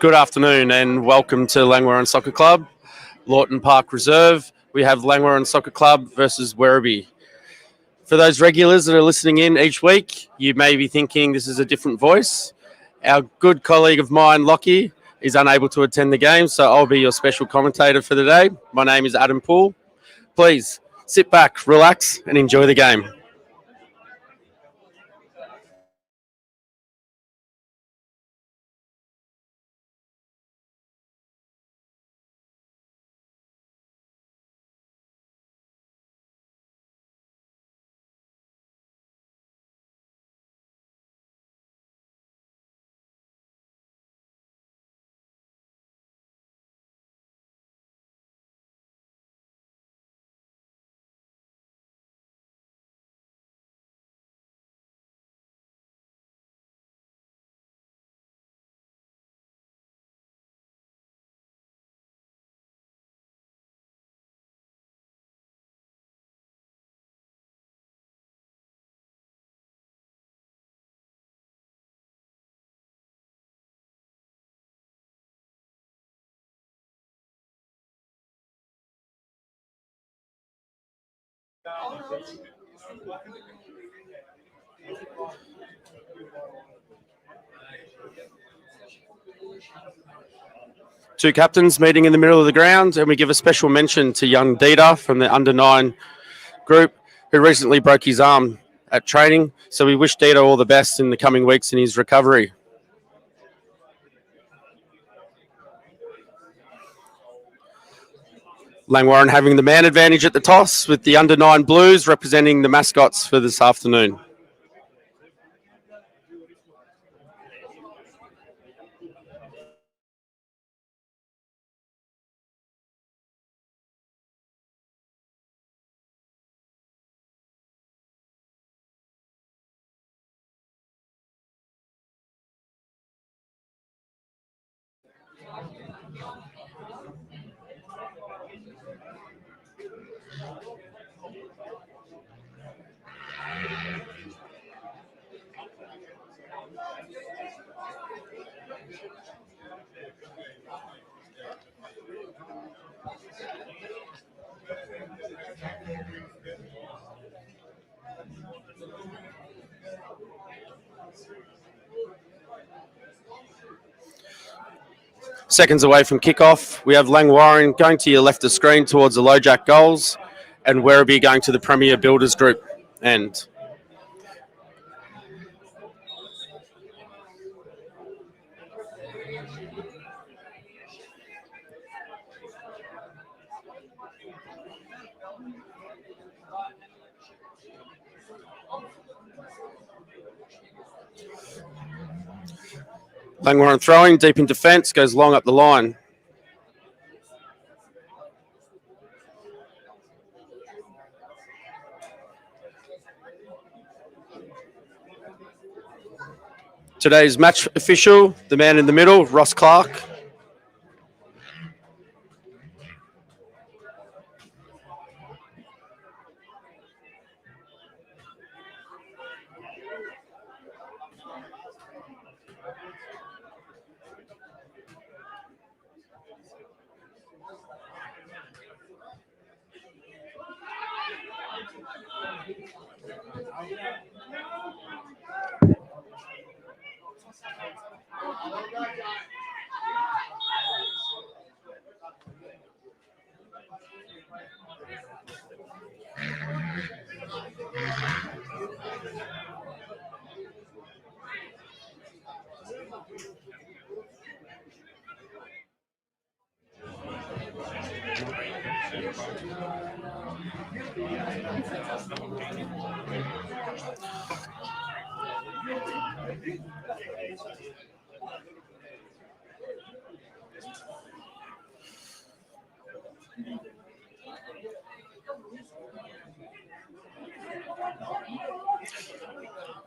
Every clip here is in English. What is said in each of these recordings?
Good afternoon and welcome to Langwarrin Soccer Club, Lawton Park Reserve. We have Langwarrin Soccer Club versus Werribee. For those regulars that are listening in each week, you may be thinking this is a different voice. Our good colleague of mine, Lockie, is unable to attend the game, so I'll be your special commentator for the day. My name is Adam Poole. Please sit back, relax, and enjoy the game. Two captains meeting in the middle of the ground, and we give a special mention to young Dieter from the under-9 group who recently broke his arm at training. So we wish Dieter all the best in the coming weeks in his recovery. Langwarrin having the man advantage at the toss with the under-9 Blues representing the mascots for this afternoon. Seconds away from kickoff, we have Langwarrin going to your left of screen towards the low jack goals, and Werribee going to the Premier Builders Group end. Langwarrin throwing deep in defence, goes long up the line. Today's match official, the man in the middle, Ross Clark.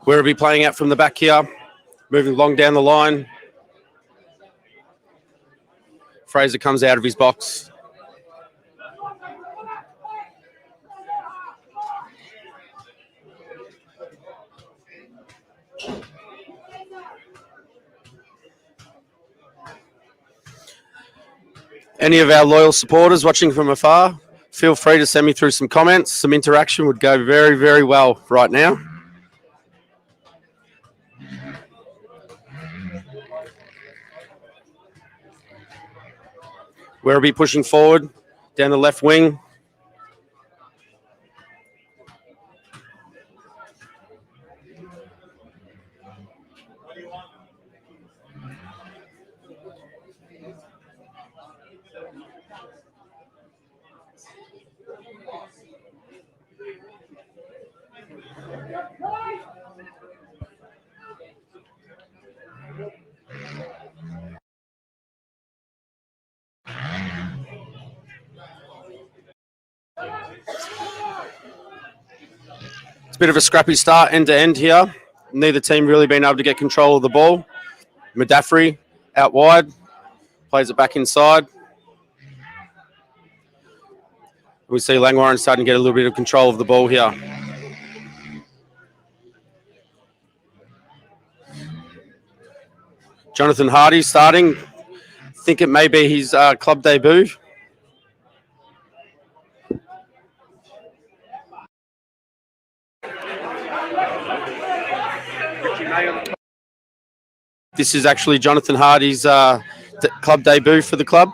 Werribee playing out from the back here, moving long down the line. Fraser comes out of his box. Any of our loyal supporters watching from afar, feel free to send me through some comments. Some interaction would go very, very well right now. Werribee pushing forward down the left wing. It's a bit of a scrappy start end to end here. Neither team really been able to get control of the ball. Madaffrey out wide, plays it back inside. We see Langwarrin starting to get a little bit of control of the ball here. Jonathan Hardy starting. Think it may be his club debut. This is actually Jonathan Hardy's club debut for the club.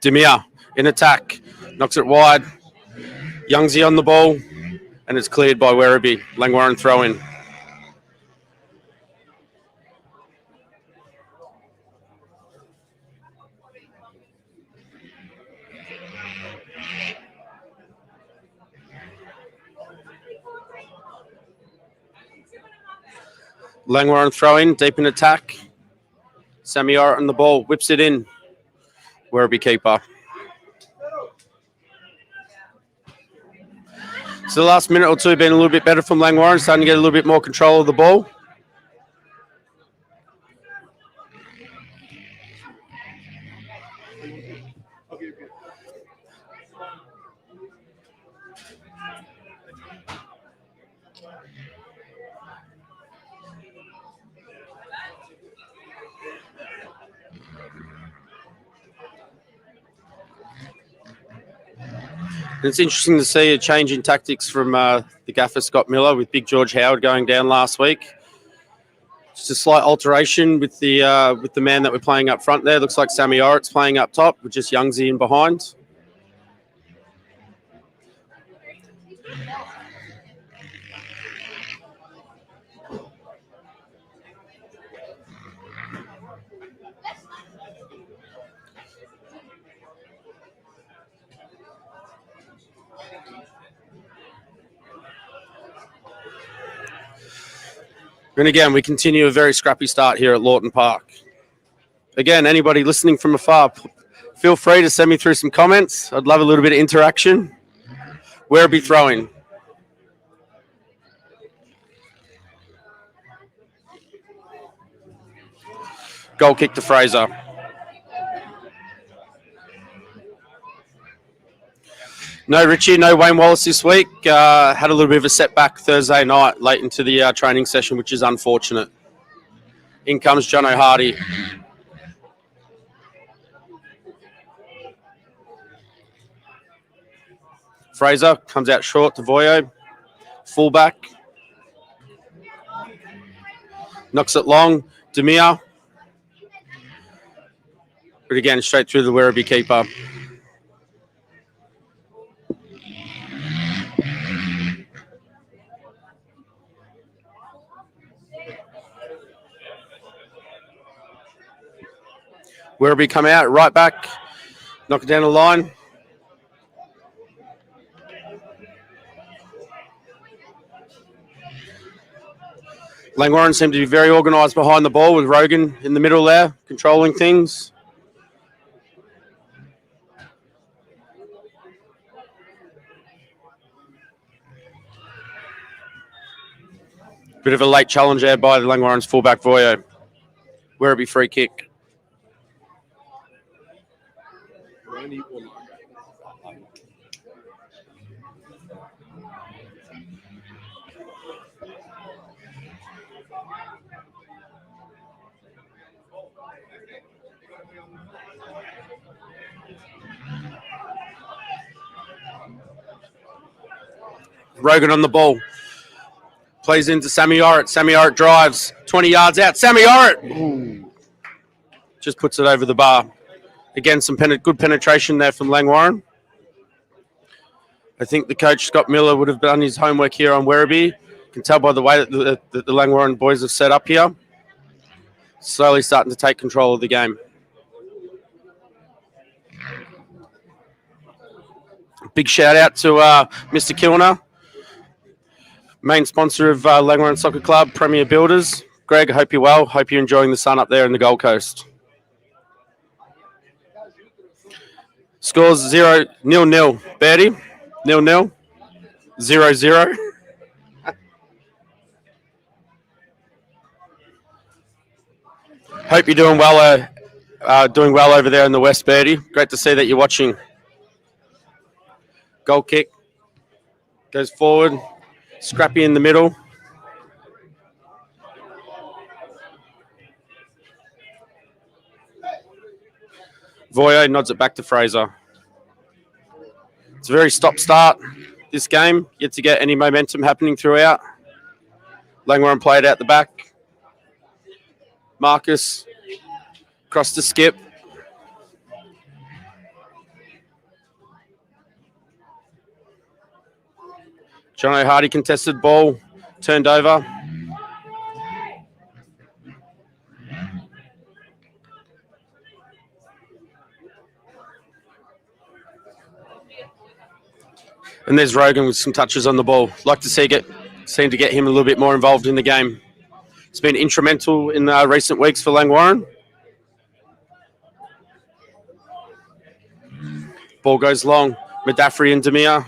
Demir in attack, knocks it wide. Youngsy on the ball, and it's cleared by Werribee. Langwarrin throw in. Langwarrin throw in, deep in attack. Samiar on the ball, whips it in. Werribee keeper. So the last minute or two been a little bit better from Langwarrin, starting to get a little bit more control of the ball. And it's interesting to see a change in tactics from the gaffer Scott Miller with Big George Howard going down last week. Just a slight alteration with the man that we're playing up front there. Looks like Sammy Orritt's playing up top with just Youngsy in behind. And again, we continue a very scrappy start here at Lawton Park. Again, anybody listening from afar, feel free to send me through some comments. I'd love a little bit of interaction. Werribee throwing. Goal kick to Fraser. No Richie, no Wayne Wallace this week. Had a little bit of a setback Thursday night late into the training session, which is unfortunate. In comes John O'Hardy. Fraser comes out short to Voyo. Fullback. Knocks it long. Demir. But again, straight through the Werribee keeper. Werribee come out, right back. Knock it down the line. Langwarrin seemed to be very organised behind the ball with Rogan in the middle there, controlling things. Bit of a late challenge there by the Langwarrin's fullback Voyo. Werribee free kick. Rogan on the ball. Plays into Sammy Orrit. Sammy Orrit drives 20 yards out. Sammy Orrit just puts it over the bar. Again, some good penetration there from Langwarrin. I think the coach, Scott Miller, would have done his homework here on Werribee. You can tell by the way that the Langwarrin boys have set up here. Slowly starting to take control of the game. Big shout out to Mr. Kilner, main sponsor of Langwarrin Soccer Club, Premier Builders. Greg, I hope you're well. Hope you're enjoying the sun up there in the Gold Coast. Scores 0-0. Bertie, 0-0. 0-0. Hope you're doing well over there in the West, Bertie. Great to see that you're watching. Goal kick. Goes forward. Scrappy in the middle. Voyo nods it back to Fraser. It's a very stop-start, this game. Yet to get any momentum happening throughout. Langwarrin played out the back. Marcus across to Skip. John O'Hardy contested ball, turned over. And there's Rogan with some touches on the ball. Like to seem to get him a little bit more involved in the game. It's been instrumental in recent weeks for Langwarrin. Ball goes long. Madaffrey and Demir.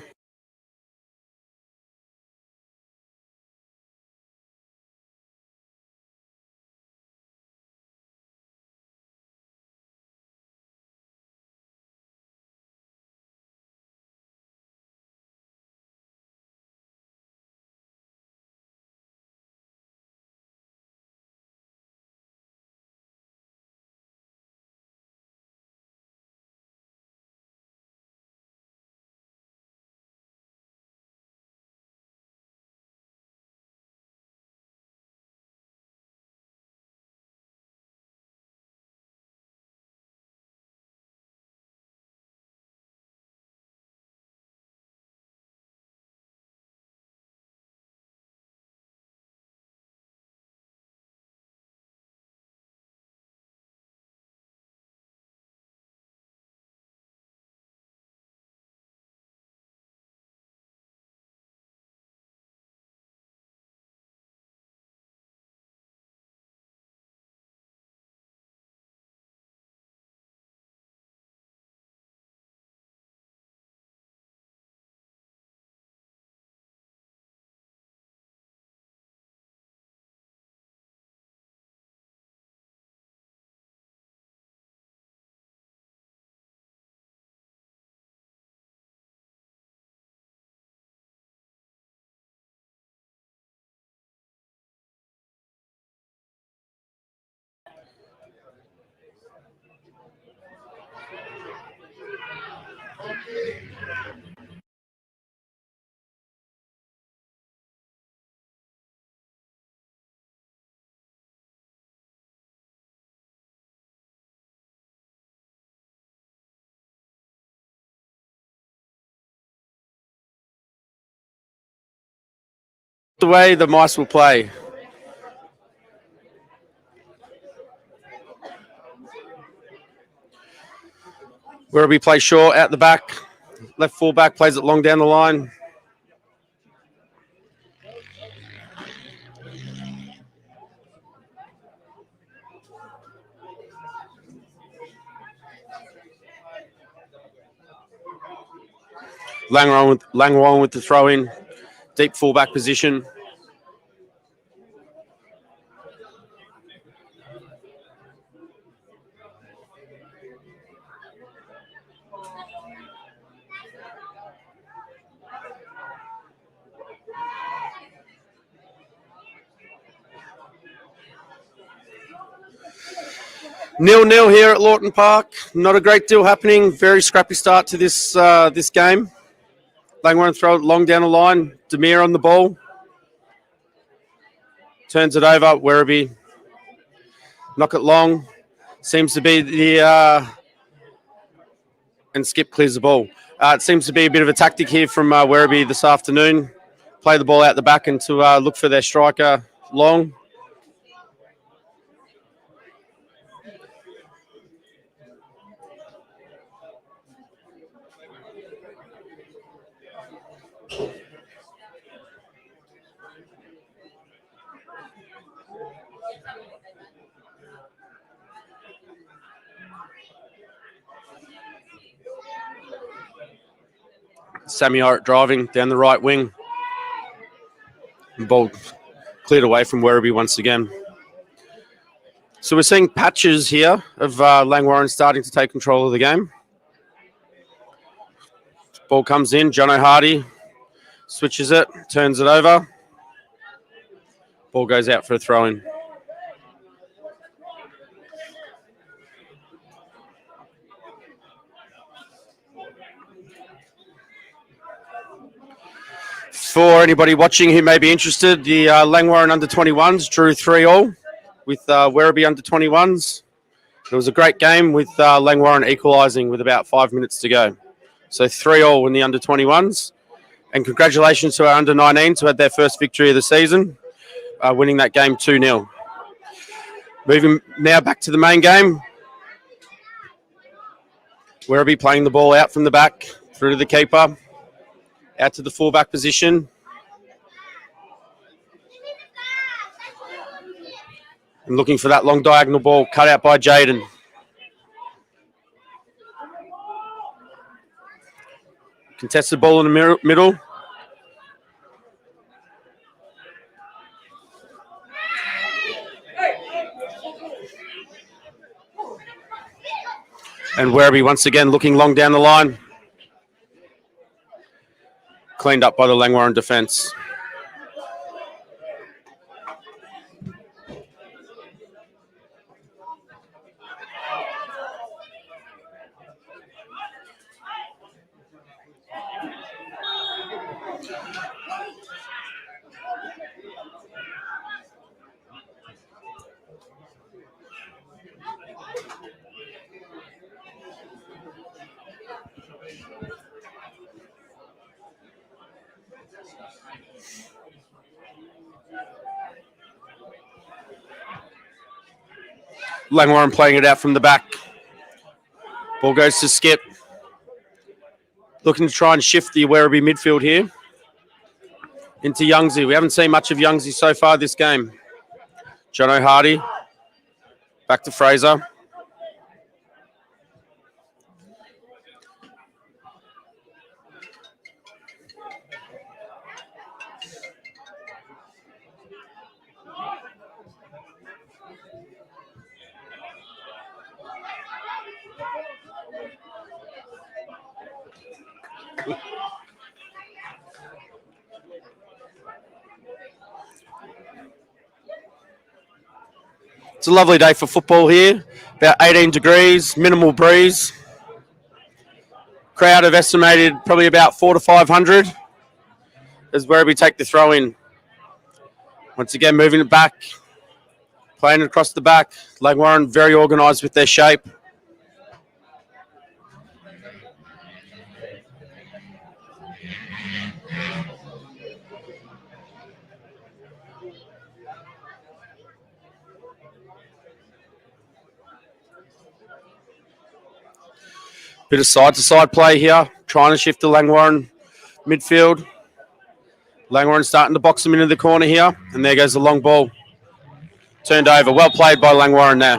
The way the mice will play. Werribee plays short out the back. Left fullback plays it long down the line. Langwarrin with the throw in. Deep fullback position. Nil-nil here at Lawton Park. Not a great deal happening. Very scrappy start to this game. Langwarrin throw it long down the line. Demir on the ball. Turns it over. Werribee. Knock it long. Seems to be the... and Skip clears the ball. It seems to be a bit of a tactic here from Werribee this afternoon. Play the ball out the back and to look for their striker long. Sammy Hart driving down the right wing. Ball cleared away from Werribee once again. So we're seeing patches here of Langwarrin starting to take control of the game. Ball comes in. John O'Hardy switches it, turns it over. Ball goes out for a throw-in. For anybody watching who may be interested, the Langwarrin under-21s drew 3-3 with Werribee under-21s. It was a great game with Langwarrin equalising with about 5 minutes to go. So 3-3 in the under-21s. And congratulations to our under-19s who had their first victory of the season, winning that game 2-0. Moving now back to the main game. Werribee playing the ball out from the back, through to the keeper, out to the fullback position. And looking for that long diagonal ball cut out by Jaden. Contested ball in the middle. And Werribee once again looking long down the line. Cleaned up by the Langwarrin defence. Langwarrin playing it out from the back. Ball goes to Skip. Looking to try and shift the Werribee midfield here into Youngsy. We haven't seen much of Youngsy so far this game. John O'Hardy. Back to Fraser. It's a lovely day for football here. About 18 degrees, minimal breeze. Crowd have estimated probably about 400 to 500 as Werribee take the throw in. Once again, moving it back, playing it across the back. Langwarrin very organised with their shape. Bit of side-to-side play here, trying to shift the Langwarrin midfield. Langwarrin starting to box them into the corner here, and there goes the long ball. Turned over. Well played by Langwarrin there.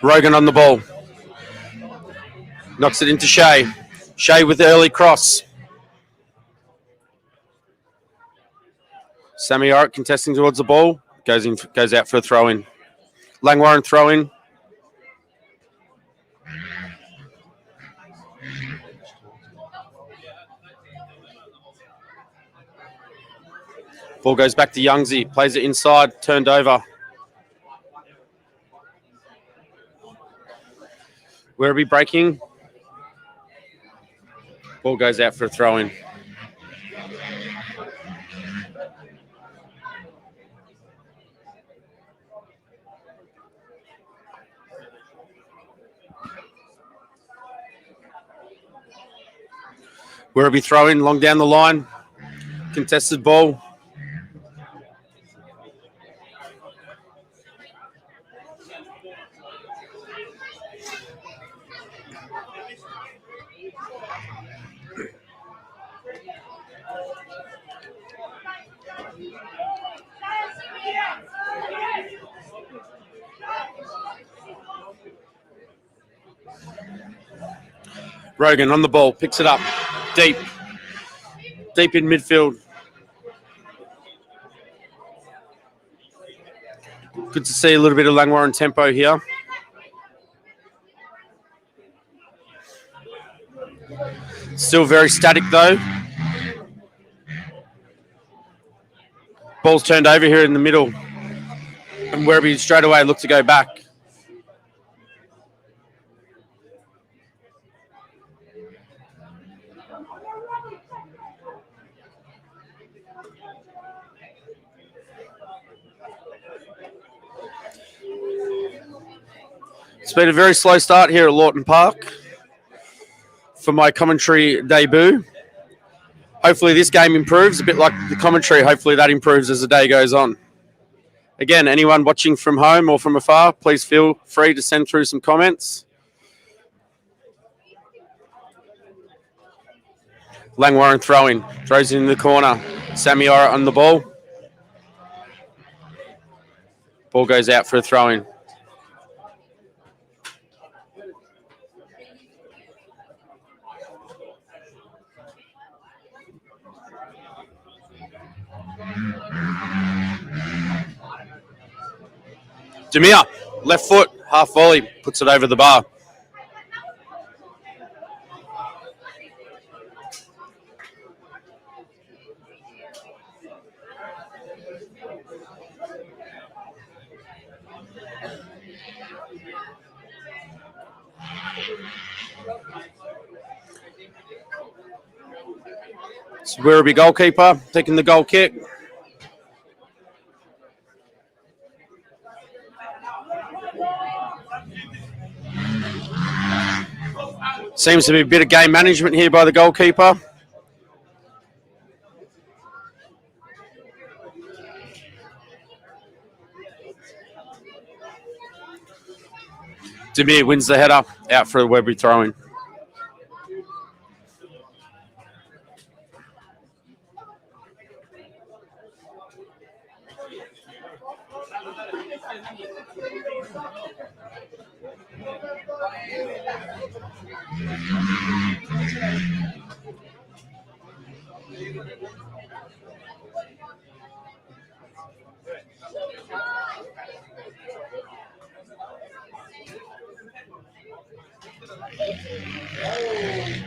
Rogan on the ball. Knocks it into Shea. Shea with the early cross. Sammy Hart contesting towards the ball. Goes out for a throw-in. Langwarrin throw-in. Ball goes back to Youngsy. Plays it inside. Turned over. Werribee breaking. Ball goes out for a throw-in. Werribee throw-in long down the line. Contested ball. Rogan on the ball, picks it up. Deep in midfield. Good to see a little bit of Langwarrin tempo here. Still very static though. Ball's turned over here in the middle. And Werribee straight away look to go back. It's been a very slow start here at Lawton Park for my commentary debut. Hopefully this game improves, a bit like the commentary. Hopefully that improves as the day goes on. Again, anyone watching from home or from afar, please feel free to send through some comments. Langwarrin throwing, throws it in the corner. Samiora on the ball. Ball goes out for a throw-in. Demir, left foot, half volley, puts it over the bar. It's Werribee goalkeeper taking the goal kick. Seems to be a bit of game management here by the goalkeeper. Demir wins the header, out for a Werribee throw-in.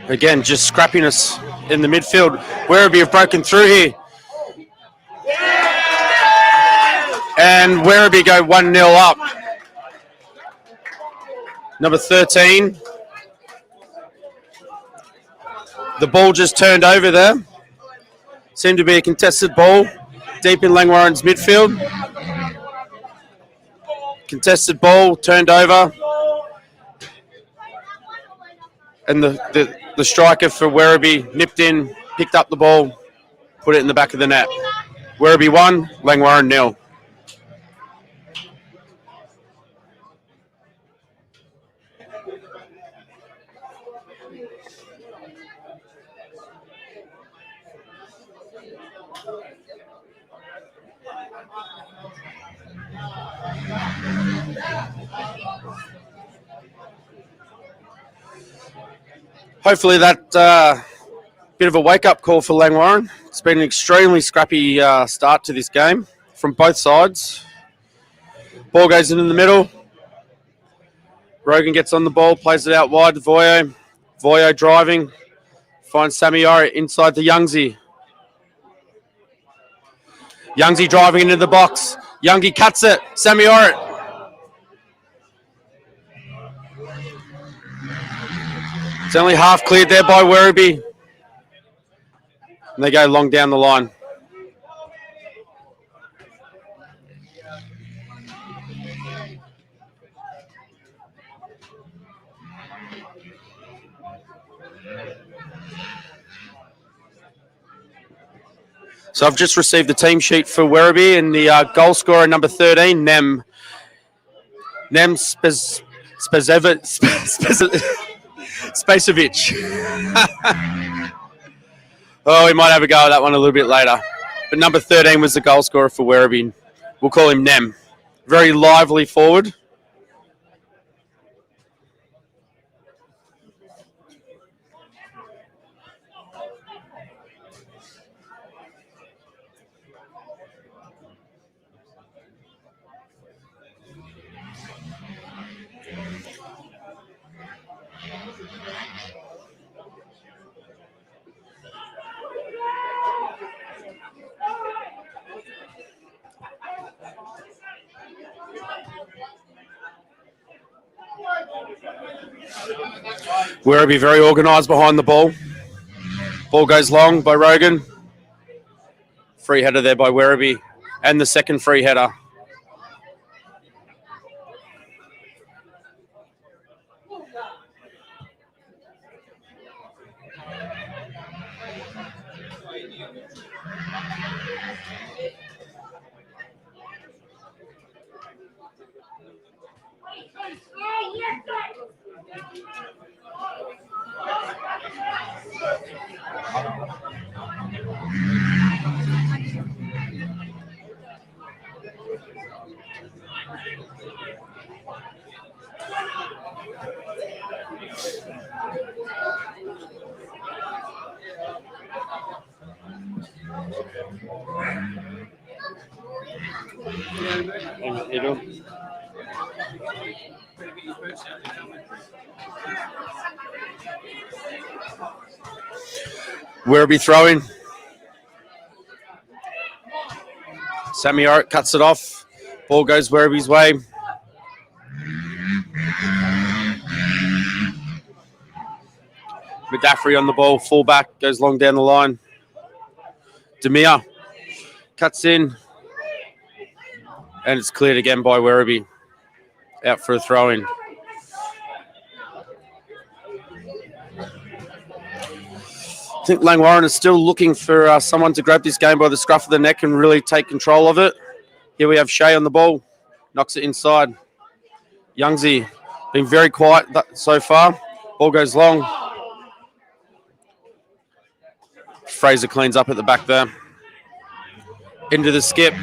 Again, just scrappiness in the midfield. Werribee have broken through here. And Werribee go 1-0 up. Number 13. The ball just turned over there. Seemed to be a contested ball deep in Langwarrin's midfield. Contested ball turned over. And the striker for Werribee nipped in, picked up the ball, put it in the back of the net. Werribee 1, Langwarrin 0. Hopefully that bit of a wake-up call for Langwarrin. It's been an extremely scrappy start to this game from both sides. Ball goes in the middle. Rogan gets on the ball, plays it out wide to Voyo. Voyo driving. Finds Samiora inside the Youngsy. Youngsy driving into the box. Youngie cuts it. Sammy Orrit. It's only half cleared there by Werribee. And they go long down the line. So I've just received the team sheet for Werribee, and the goal scorer number 13, Nem Spacevic. Oh, we might have a go at that one a little bit later. But number 13 was the goal scorer for Werribee. We'll call him Nem. Very lively forward. Werribee very organised behind the ball. Ball goes long by Rogan. Free header there by Werribee. And the second free header. Werribee throwing. Sammy Orrit cuts it off. Ball goes Werribee's way. Madaffrey on the ball. Fullback goes long down the line. Demir cuts in. And it's cleared again by Werribee. Out for a throw-in. I think Langwarrin is still looking for someone to grab this game by the scruff of the neck and really take control of it. Here we have Shea on the ball. Knocks it inside. Youngsy been very quiet so far. Ball goes long. Fraser cleans up at the back there. Into the skip.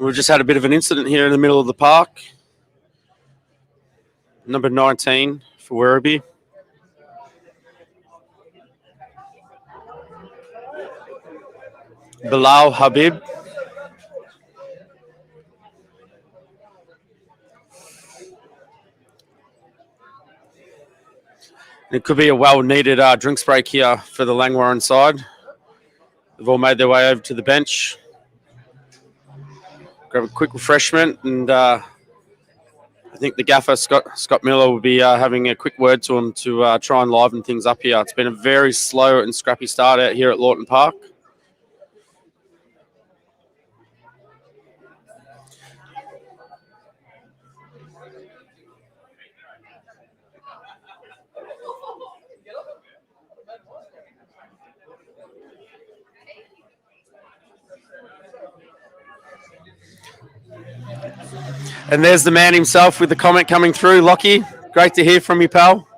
We've just had a bit of an incident here in the middle of the park. Number 19 for Werribee. Bilal Habib. It could be a well-needed drinks break here for the Langwarrin side. They've all made their way over to the bench. Grab a quick refreshment, and I think the gaffer, Scott Miller, will be having a quick word to him to try and liven things up here. It's been a very slow and scrappy start out here at Lawton Park. And there's the man himself with the comment coming through. Lockie, great to hear from you, pal.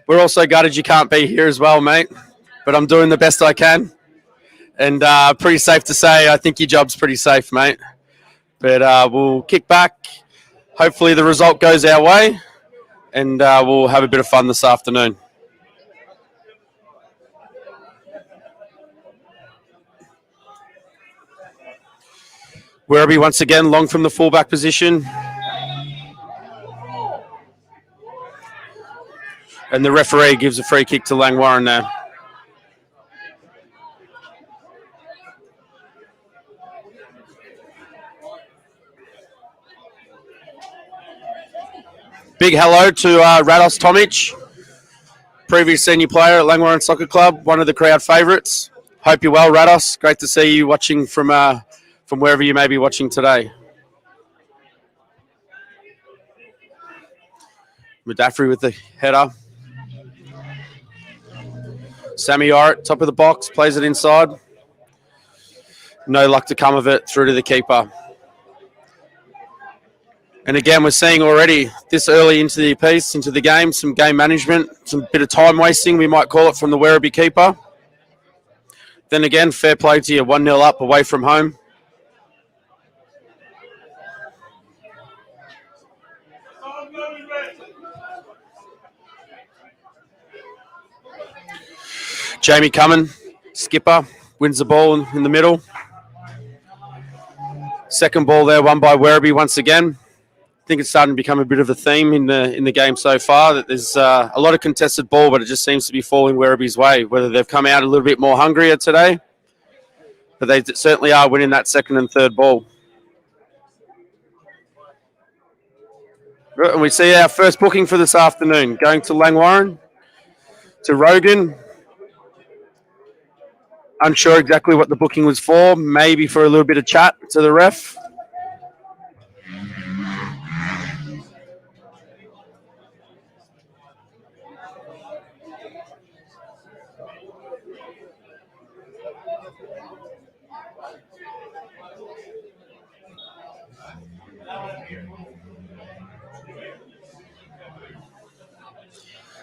We're also gutted you can't be here as well, mate. But I'm doing the best I can. And pretty safe to say, I think your job's pretty safe, mate. But we'll kick back. Hopefully the result goes our way. And we'll have a bit of fun this afternoon. Werribee once again, long from the fullback position. And the referee gives a free kick to Langwarrin now. Big hello to Rados Tomic, previous senior player at Langwarrin Soccer Club, one of the crowd favourites. Hope you're well, Rados. Great to see you watching from wherever you may be watching today. Mudaffri with the header. Sammy Art, top of the box, plays it inside. No luck to come of it, through to the keeper. And again, we're seeing already this early into the piece, into the game, some game management, some bit of time wasting, we might call it, from the Werribee keeper. Then again, fair play to you, 1-0 up away from home. Jamie Cummin, skipper, wins the ball in the middle. Second ball there, won by Werribee once again. I think it's starting to become a bit of a theme in the game so far, that there's a lot of contested ball, but it just seems to be falling Werribee's way, whether they've come out a little bit more hungrier today. But they certainly are winning that second and third ball. And we see our first booking for this afternoon, going to Langwarrin, to Rogan. Unsure exactly what the booking was for, maybe for a little bit of chat to the ref.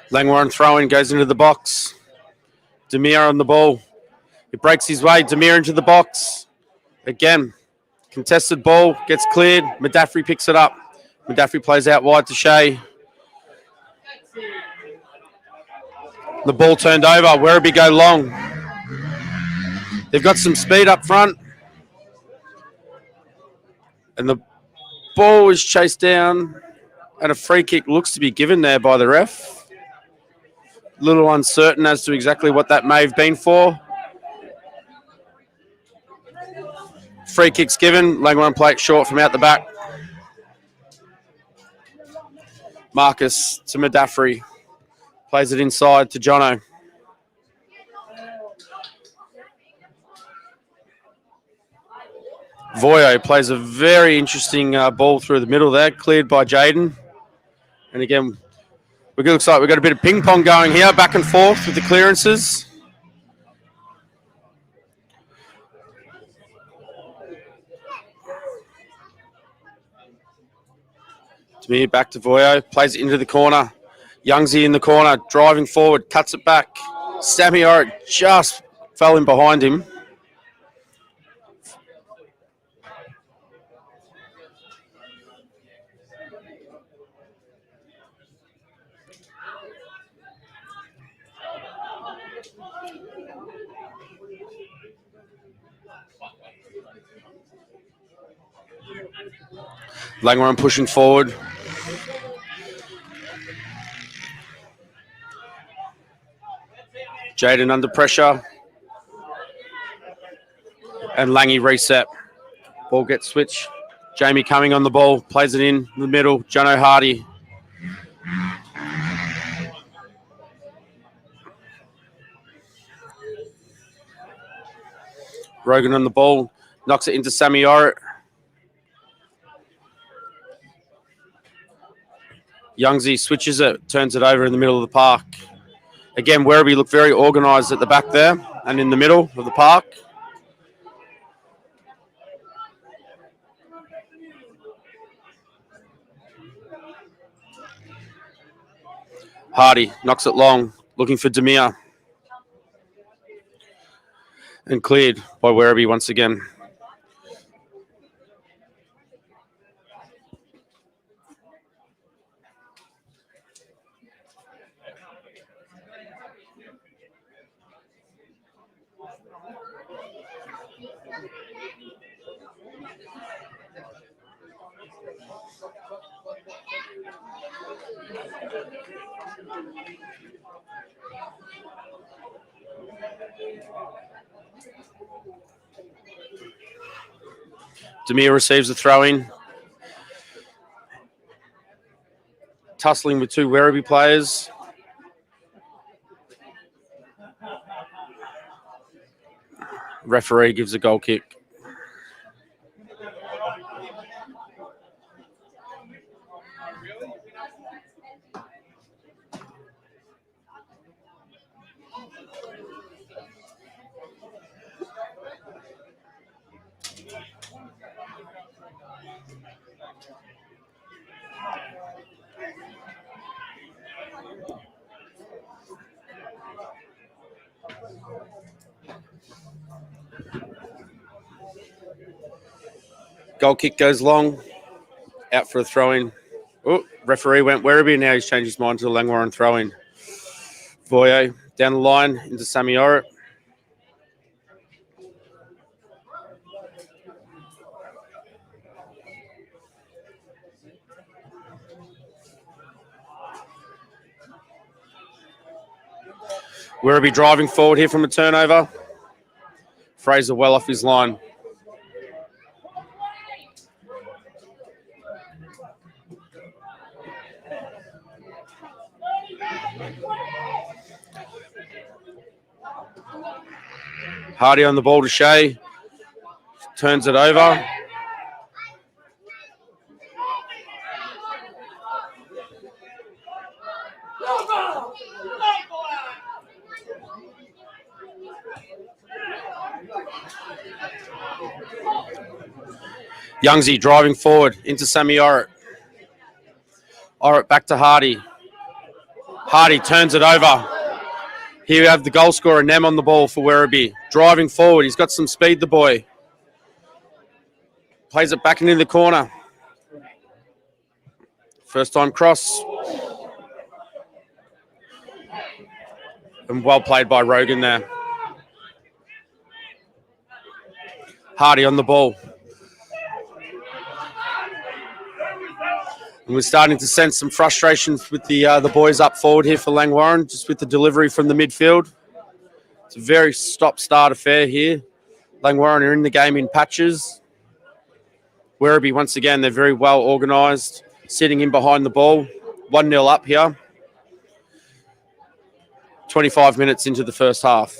Langwarrin throwing, goes into the box. Demir on the ball. He breaks his way. Demir into the box. Again, contested ball, gets cleared. Mudaffri picks it up. Mudaffri plays out wide to Shea. The ball turned over. Werribee go long. They've got some speed up front. And the ball is chased down. And a free kick looks to be given there by the ref. A little uncertain as to exactly what that may have been for. Free kick's given. Langwarrin play it short from out the back. Marcus to Mudaffri. Plays it inside to Jono. Voyo plays a very interesting ball through the middle there, cleared by Jaden. And again, it looks like we've got a bit of ping pong going here, back and forth with the clearances. Demir back to Voyo, plays it into the corner. Youngsy in the corner, driving forward, cuts it back. Sammy Orrick just fell in behind him. Langwarrin pushing forward. Jaden under pressure. And Langy reset. Ball gets switched. Jamie coming on the ball. Plays it in the middle. Jono Hardy. Rogan on the ball. Knocks it into Sammy Orrick. Youngsy switches it, turns it over in the middle of the park. Again, Werribee look very organised at the back there and in the middle of the park. Hardy knocks it long, looking for Demir. And cleared by Werribee once again. Demir receives the throw-in. Tussling with two Werribee players. Referee gives a goal kick. Goal kick goes long. Out for a throw-in. Oh, referee went Werribee. Now he's changed his mind to the Langwarrin throw-in. Voyo down the line into Sammy Orrit. Werribee driving forward here from a turnover. Fraser well off his line. Hardy on the ball to Shea. Turns it over. Youngsy driving forward into Sammy Orrit. Orrit back to Hardy. Hardy turns it over. Here we have the goal scorer, Nem, on the ball for Werribee. Driving forward. He's got some speed, the boy. Plays it back into the corner. First time cross. And well played by Rogan there. Hardy on the ball. And we're starting to sense some frustrations with the boys up forward here for Langwarrin, just with the delivery from the midfield. It's a very stop-start affair here. Langwarrin are in the game in patches. Werribee, once again, they're very well organised, sitting in behind the ball. 1-0 up here. 25 minutes into the first half.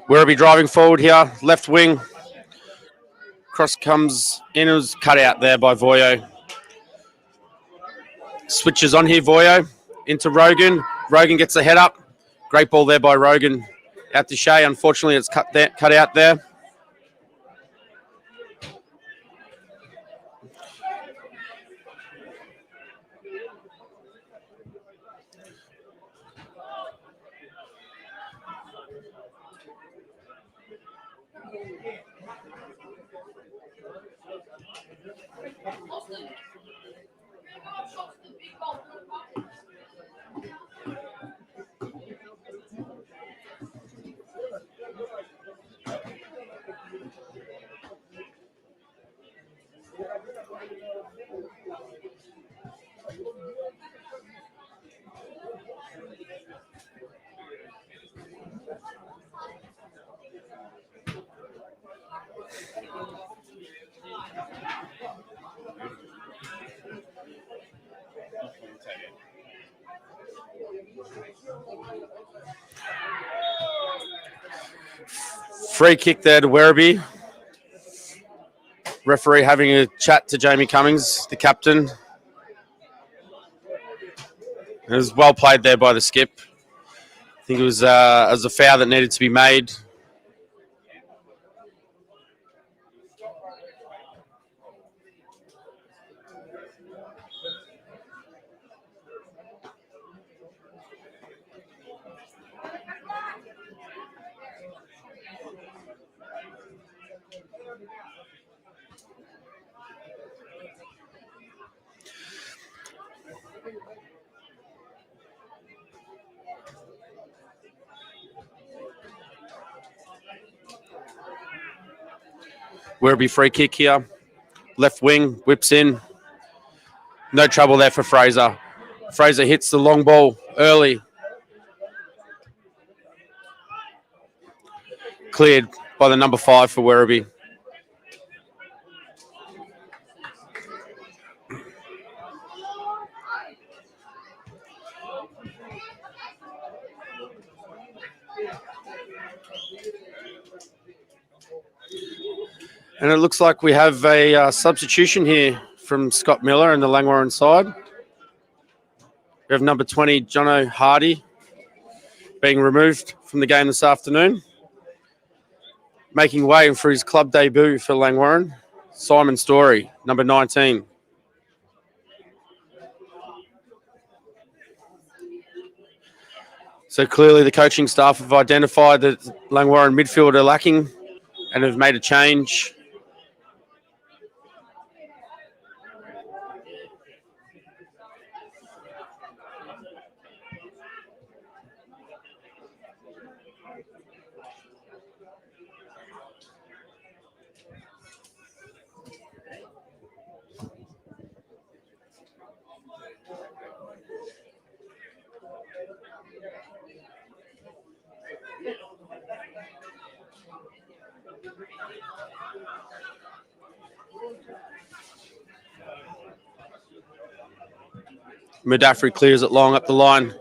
Werribee driving forward here, left wing. Cross comes in, it was cut out there by Voyo. Switches on here, Voyo, into Rogan. Rogan gets the head up. Great ball there by Rogan. Out to Shea. Unfortunately, it's cut out there. Free kick there to Werribee. Referee having a chat to Jamie Cummings, the captain. It was well played there by the skip. I think it was a foul that needed to be made. Werribee free kick here. Left wing, whips in. No trouble there for Fraser. Fraser hits the long ball early. Cleared by the number 5 for Werribee. And it looks like we have a substitution here from Scott Miller and the Langwarrin side. We have number 20, Jono Hardy, being removed from the game this afternoon. Making way for his club debut for Langwarrin, Simon Story, number 19. So clearly the coaching staff have identified that Langwarrin midfield are lacking and have made a change. Mudaffri clears it long up the line.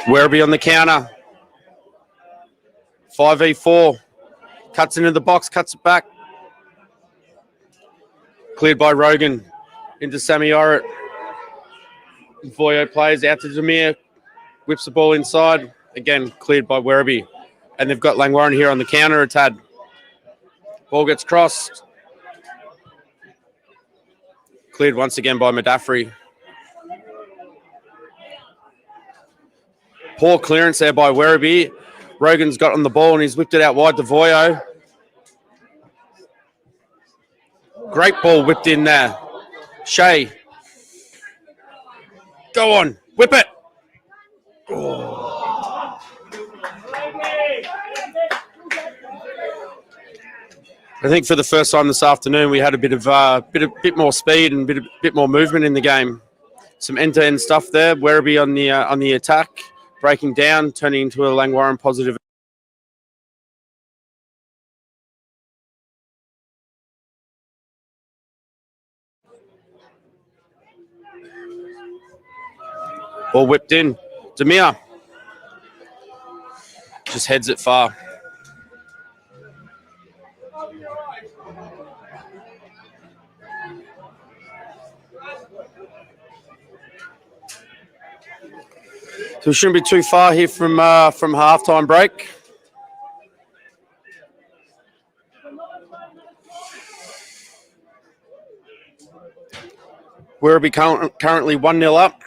Werribee on the counter. 5v4. Cuts into the box, cuts it back. Cleared by Rogan into Sammy Orrit. Voyo plays out to Demir. Whips the ball inside. Again, cleared by Werribee. And they've got Langwarrin here on the counter. It's had. Ball gets crossed. Cleared once again by Mudaffri. Poor clearance there by Werribee. Rogan's got on the ball and he's whipped it out wide to Voyo. Great ball whipped in there. Shea. Go on. Whip it. Oh. I think for the first time this afternoon, we had a bit more speed and bit more movement in the game. Some end-to-end stuff there. Werribee on the attack, breaking down, turning into a Langwarrin positive. Ball whipped in. Demir just heads it far. So we shouldn't be too far here from halftime break. Werribee currently 1-0 up.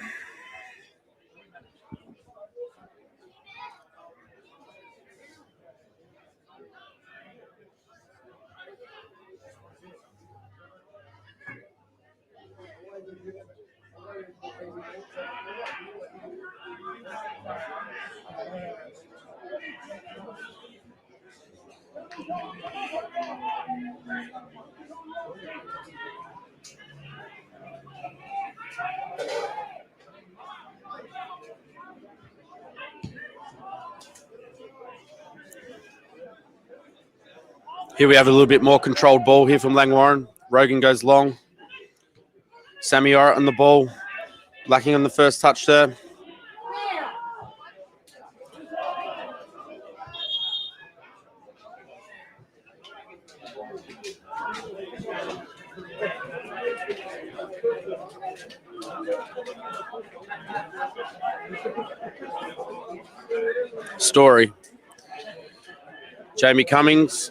Here we have a little bit more controlled ball here from Langwarrin. Rogan goes long. Samiora on the ball, lacking on the first touch there. Story. Jamie Cummings.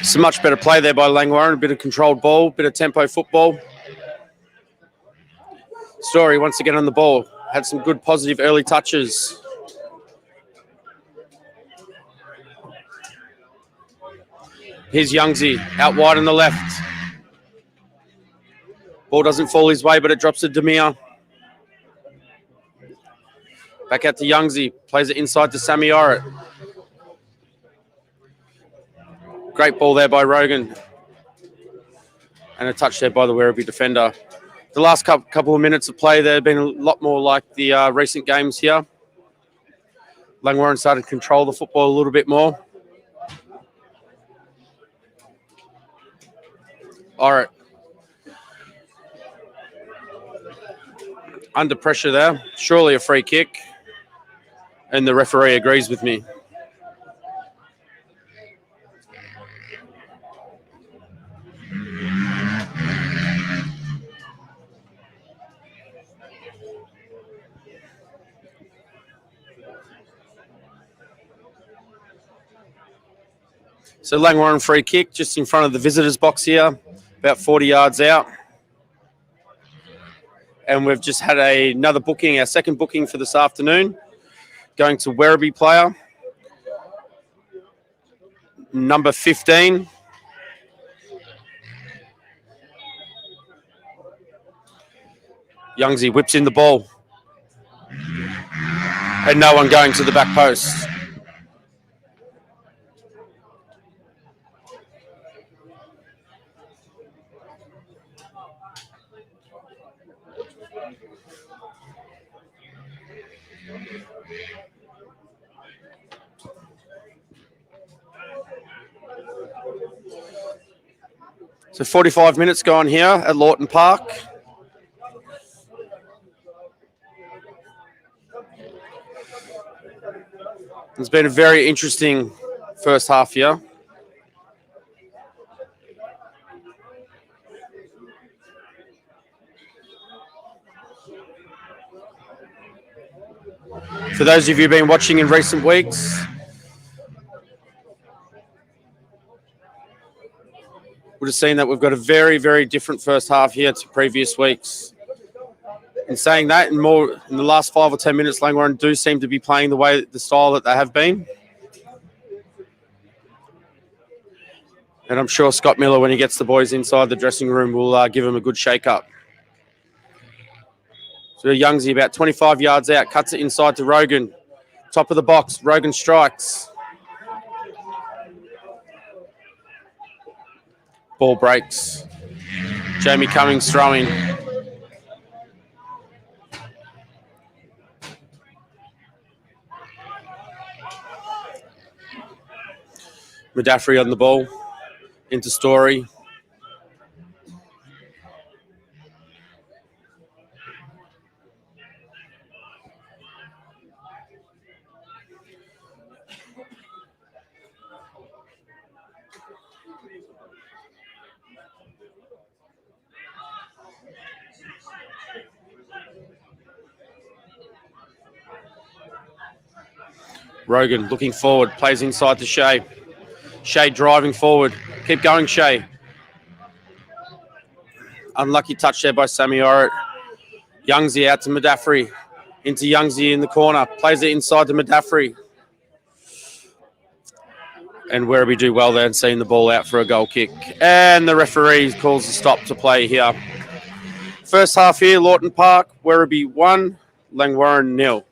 Some much better play there by Langwarrin. A bit of controlled ball, bit of tempo football. Story once again on the ball. Had some good positive early touches. Here's Youngsy out wide on the left. Ball doesn't fall his way, but it drops to Demir. Back out to Youngsy. Plays it inside to Samiora. Great ball there by Rogan. And a touch there by the Werribee defender. The last couple of minutes of play there have been a lot more like the recent games here. Langwarrin started to control the football a little bit more. All right. Under pressure there. Surely a free kick. And the referee agrees with me. So Langwarrin free kick just in front of the visitors box here, about 40 yards out. And we've just had another booking, our second booking for this afternoon, going to Werribee player, number 15. Youngsy whips in the ball. And no one going to the back post. So 45 minutes gone here at Lawton Park. It's been a very interesting first half here. For those of you who've been watching in recent weeks, would have seen that we've got a very, very different first half here to previous weeks. In saying that, in the last 5 or 10 minutes, Langwarrin do seem to be playing the style that they have been. And I'm sure Scott Miller, when he gets the boys inside the dressing room, will give them a good shake-up. So Youngsy about 25 yards out, cuts it inside to Rogan. Top of the box, Rogan strikes. Ball breaks. Jamie Cummings throwing. Madaffrey on the ball. Into Story. Rogan looking forward, plays inside to Shea. Shea driving forward. Keep going, Shea. Unlucky touch there by Sammy Orrit. Youngsy out to Madaffrey. Into Youngsy in the corner. Plays it inside to Madaffrey. And Werribee do well there and seeing the ball out for a goal kick. And the referee calls a stop to play here. First half here, Lawton Park, Werribee 1, Langwarrin 0.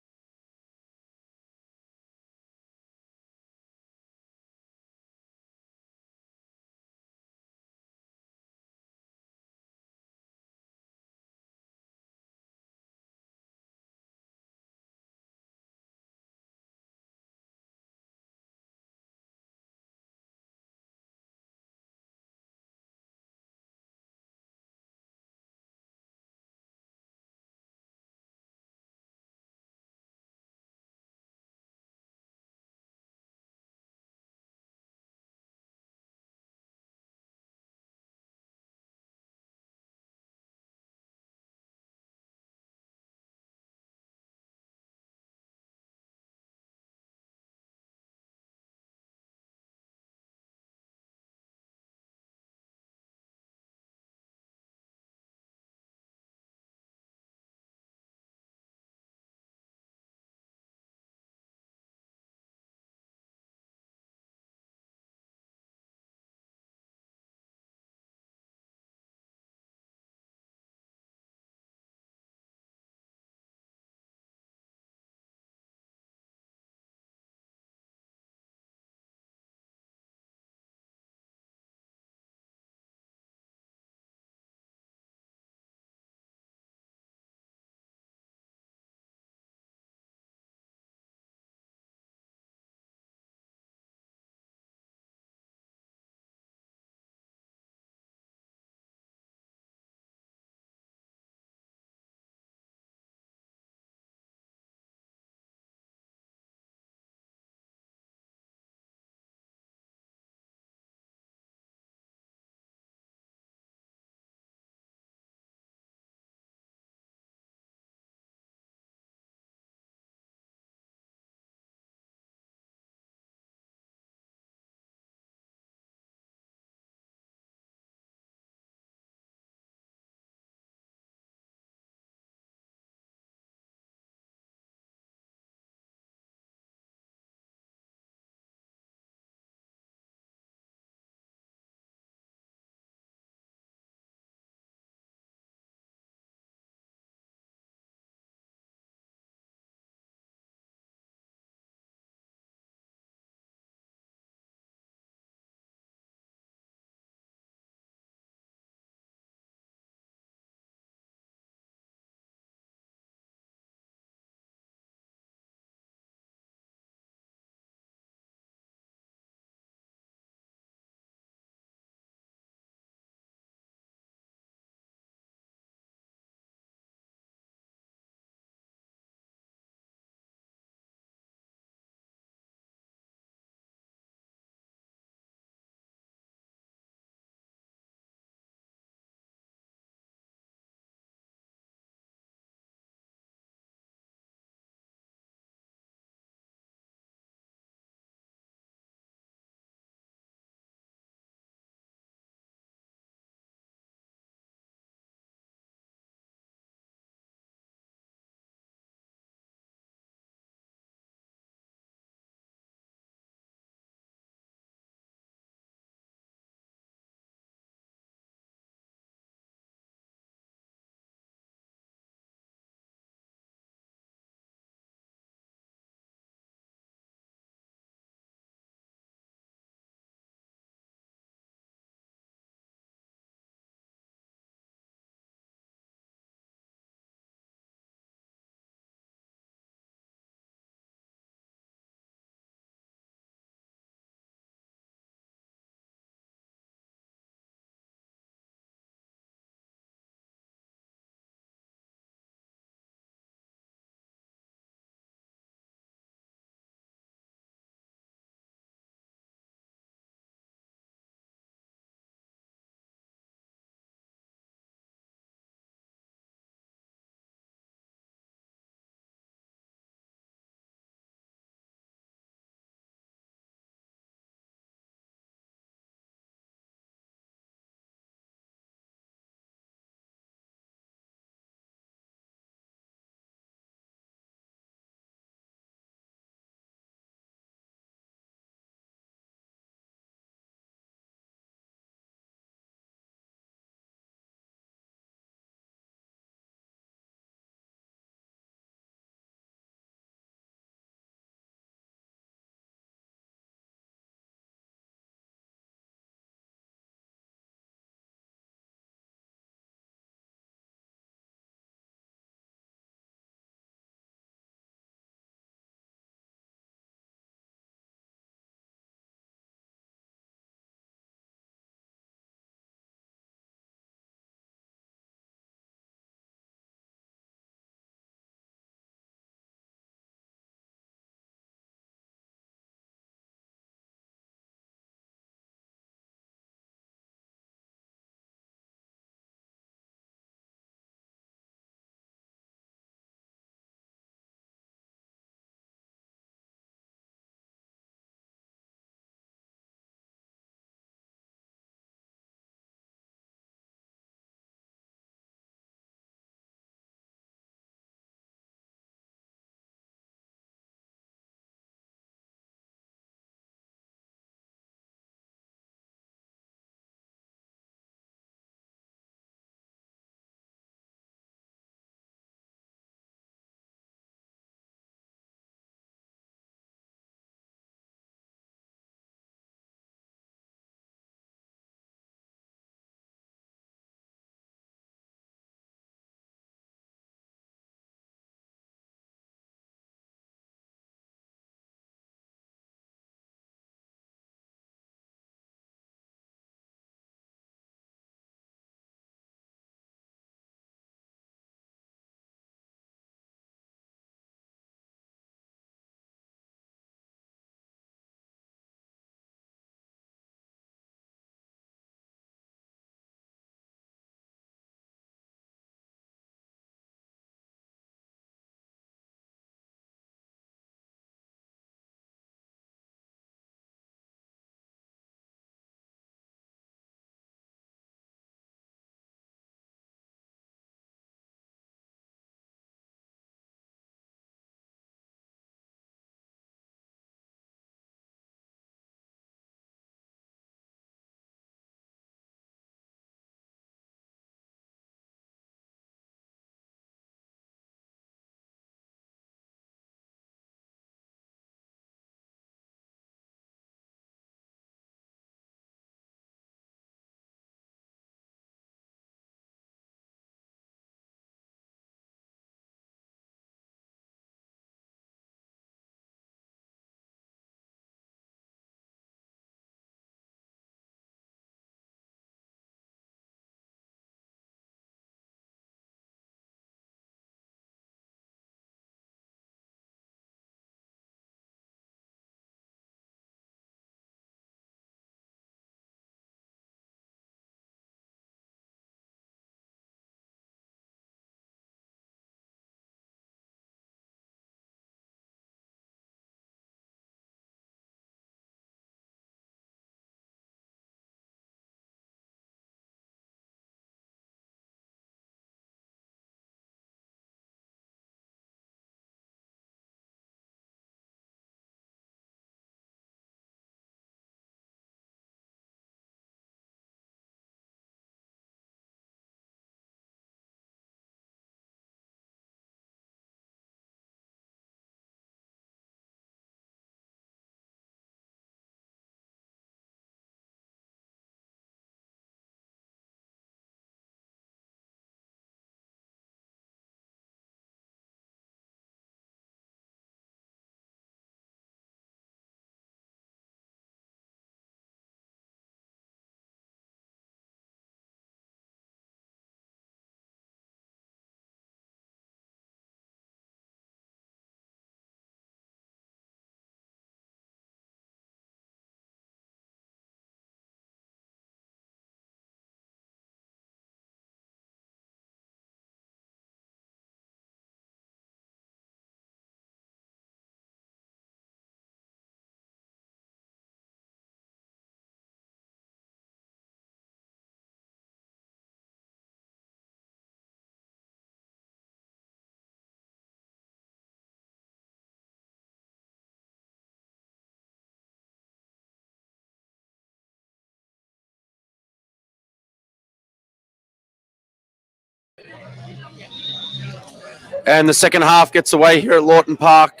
And the second half gets away here at Lawton Park.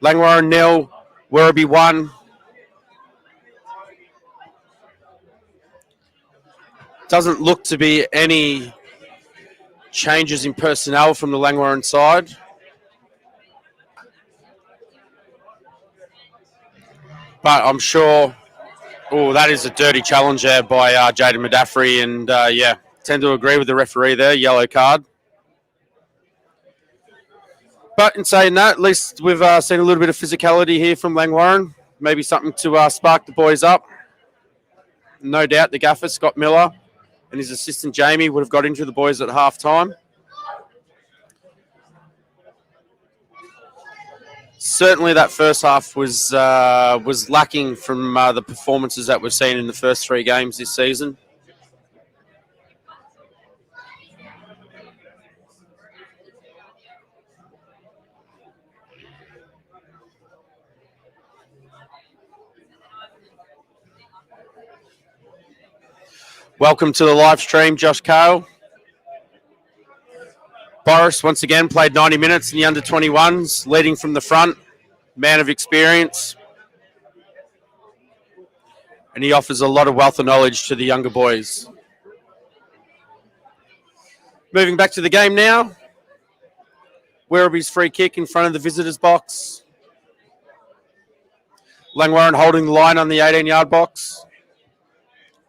Langwarrin 0, Werribee 1. Doesn't look to be any changes in personnel from the Langwarrin side. But I'm sure... Oh, that is a dirty challenge there by Jaden Madaffrey. And, tend to agree with the referee there. Yellow card. But in saying that, at least we've seen a little bit of physicality here from Langwarrin. Maybe something to spark the boys up. No doubt the gaffer, Scott Miller, and his assistant, Jamie, would have got into the boys at half-time. Certainly that first half was lacking from the performances that we've seen in the first 3 games this season. Welcome to the live stream, Josh Cale. Boris, once again, played 90 minutes in the under-21s, leading from the front, man of experience. And he offers a lot of wealth of knowledge to the younger boys. Moving back to the game now. Werribee's free kick in front of the visitors' box. Langwarrin holding the line on the 18-yard box.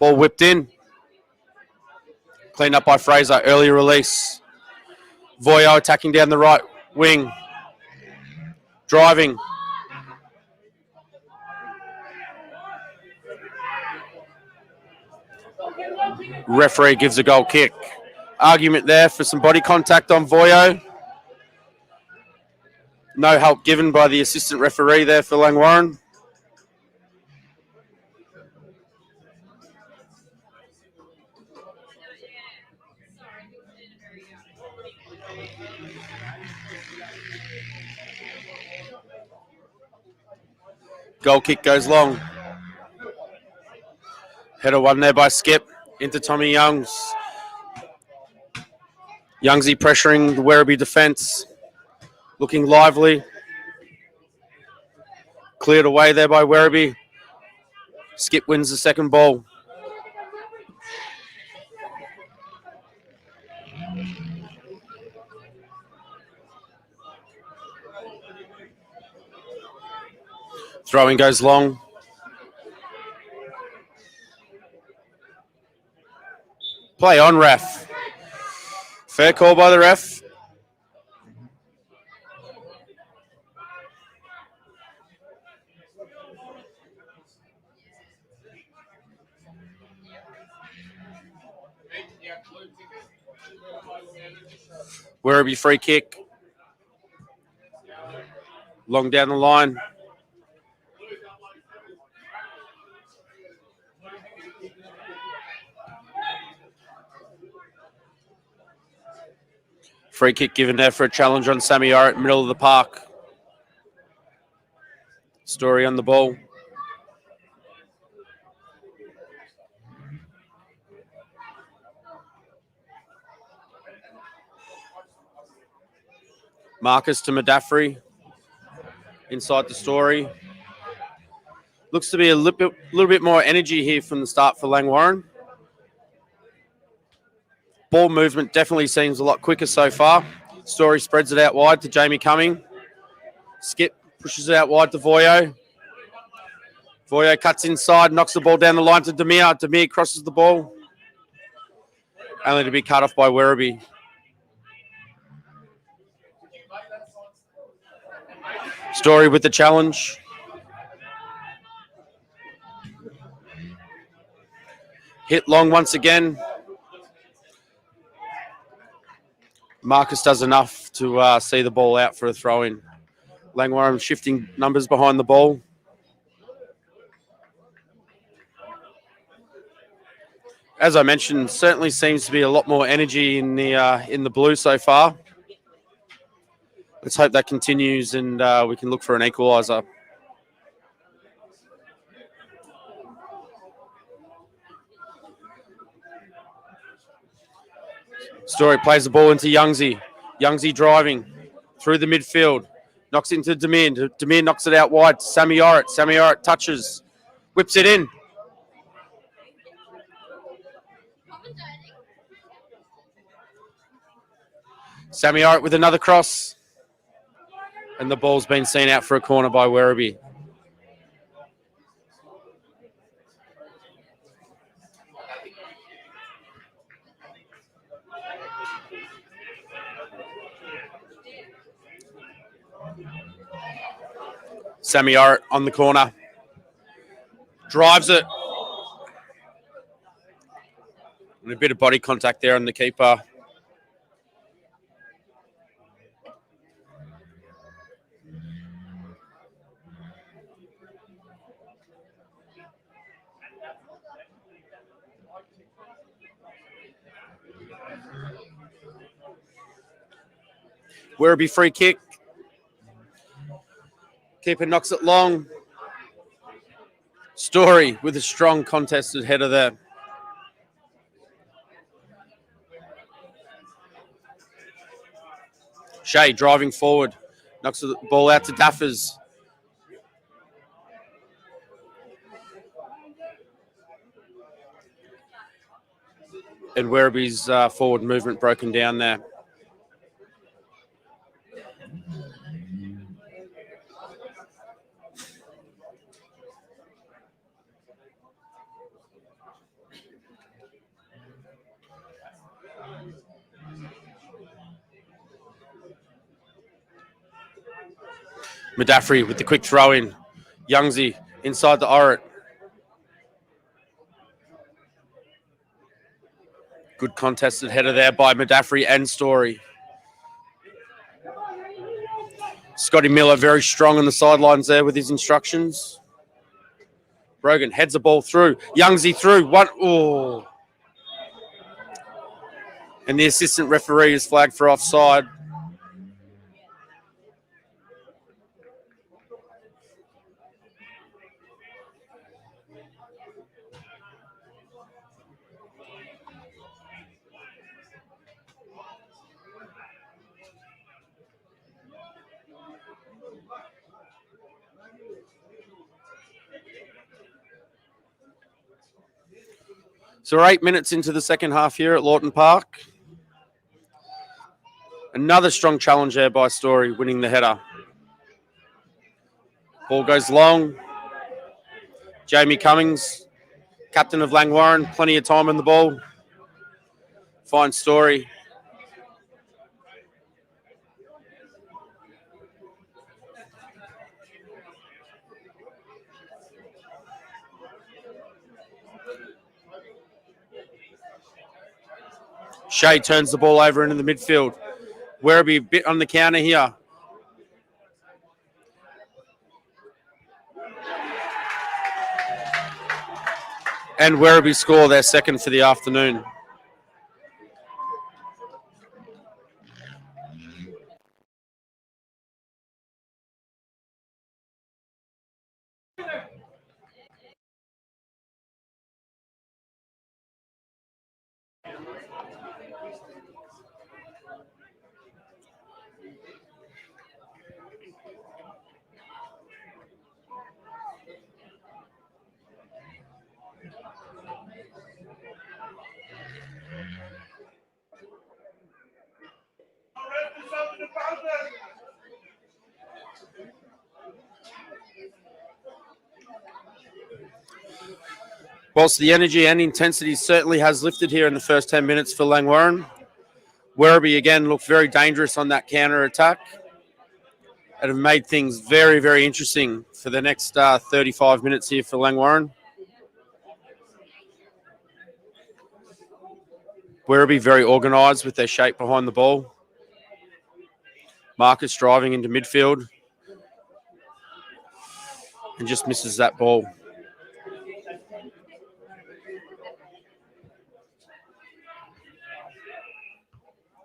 Ball whipped in. Cleaned up by Fraser, early release. Voyo attacking down the right wing. Driving. Referee gives a goal kick. Argument there for some body contact on Voyo. No help given by the assistant referee there for Langwarrin. Goal kick goes long. Header one there by Skip into Tommy Youngs. Youngsy pressuring the Werribee defence. Looking lively. Cleared away there by Werribee. Skip wins the second ball. Throwing goes long. Play on, ref. Fair call by the ref. Werribee free kick. Long down the line. Free kick given there for a challenge on Sammy Orrit, middle of the park. Story on the ball. Marcus to Madaffrey. Inside the Story. Looks to be a little bit more energy here from the start for Langwarrin. Ball movement definitely seems a lot quicker so far. Story spreads it out wide to Jamie Cumming. Skip pushes it out wide to Voyo. Voyo cuts inside, knocks the ball down the line to Demir. Demir crosses the ball. Only to be cut off by Werribee. Story with the challenge. Hit long once again. Marcus does enough to see the ball out for a throw-in. Langwarrin shifting numbers behind the ball. As I mentioned, certainly seems to be a lot more energy in the blue so far. Let's hope that continues and we can look for an equaliser. Story plays the ball into Youngsy. Youngsy driving through the midfield. Knocks into Demir. Demir knocks it out wide. Sammy Orrit. Sammy Orrit touches. Whips it in. Sammy Orrit with another cross. And the ball's been seen out for a corner by Werribee. Sammy Orrit on the corner. Drives it. And a bit of body contact there on the keeper. Werribee free kick. Keeper knocks it long. Story with a strong contested header there. Shea driving forward. Knocks the ball out to Daffers. And Werribee's forward movement broken down there. Madaffrey with the quick throw in. Youngsy inside the Orrit. Good contested header there by Madaffrey and Story. Scotty Miller very strong on the sidelines there with his instructions. Brogan heads the ball through. Youngsy through. Oh. And the assistant referee is flagged for offside. So we're 8 minutes into the second half here at Lawton Park. Another strong challenge there by Story, winning the header. Ball goes long. Jamie Cummings, captain of Langwarrin, plenty of time on the ball. Fine Story. Shea turns the ball over into the midfield. Werribee a bit on the counter here. And Werribee score their second for the afternoon. Whilst the energy and intensity certainly has lifted here in the first 10 minutes for Langwarrin, Werribee again looked very dangerous on that counter attack and have made things very, very interesting for the next 35 minutes here for Langwarrin. Werribee very organised with their shape behind the ball. Marcus driving into midfield and just misses that ball.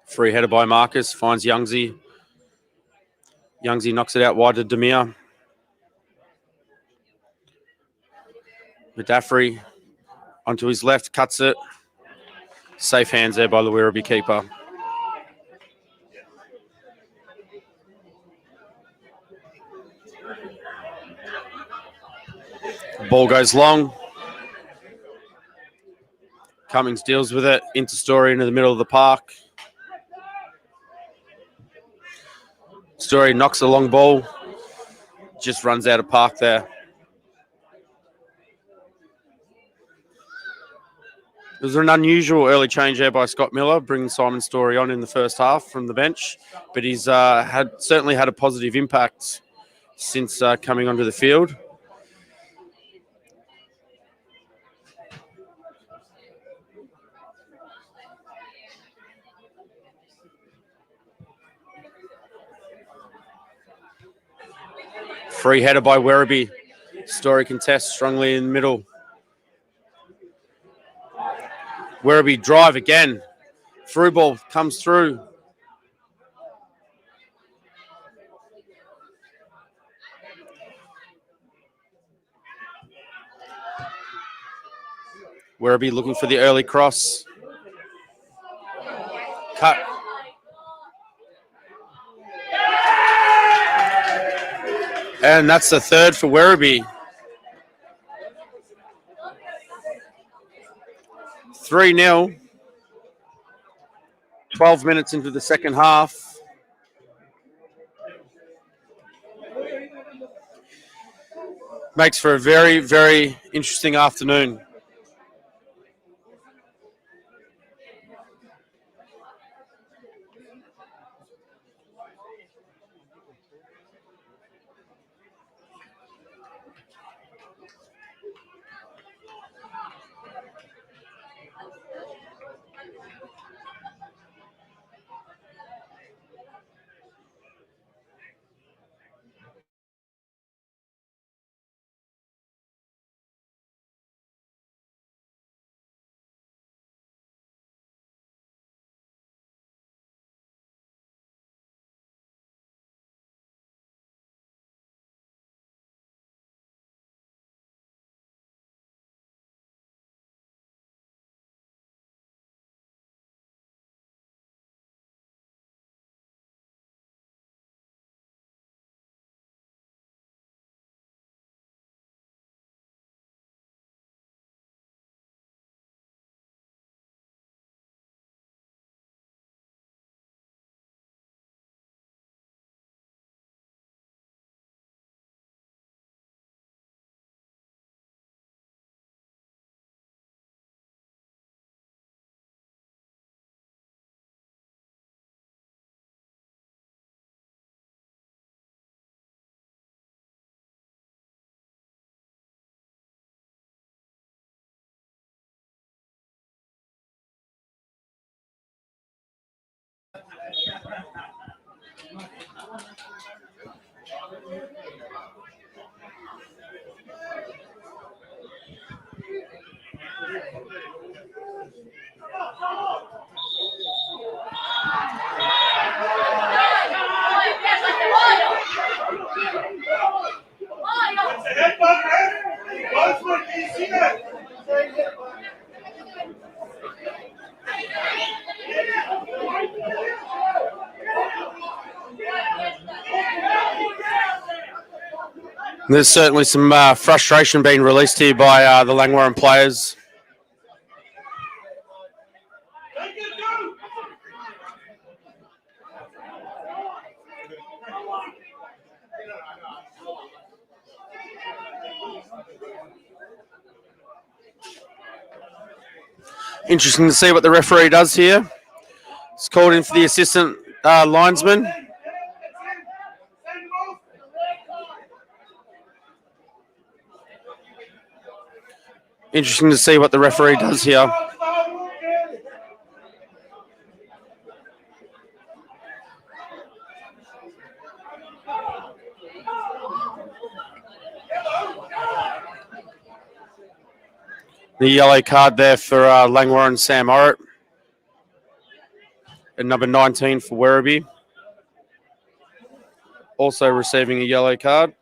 Free header by Marcus, finds Youngsy. Youngsy knocks it out wide to Demir. Madaffrey onto his left, cuts it. Safe hands there by the Werribee keeper. Ball goes long. Cummings deals with it. Into Story into the middle of the park. Story knocks a long ball. Just runs out of park there. It was an unusual early change there by Scott Miller, bringing Simon Story on in the first half from the bench. But he's certainly had a positive impact since coming onto the field. Free header by Werribee. Story contests strongly in the middle. Werribee drive again. Through ball comes through. Werribee looking for the early cross. Cut. And that's the third for Werribee. 3-0. 12 minutes into the second half. Makes for a very, very interesting afternoon. There's certainly some frustration being released here by the Langwarrin players. Interesting to see what the referee does here. It's called in for the assistant linesman. Interesting to see what the referee does here. The yellow card there for Langwarrin Sam Orritt. And number 19 for Werribee. Also receiving a yellow card.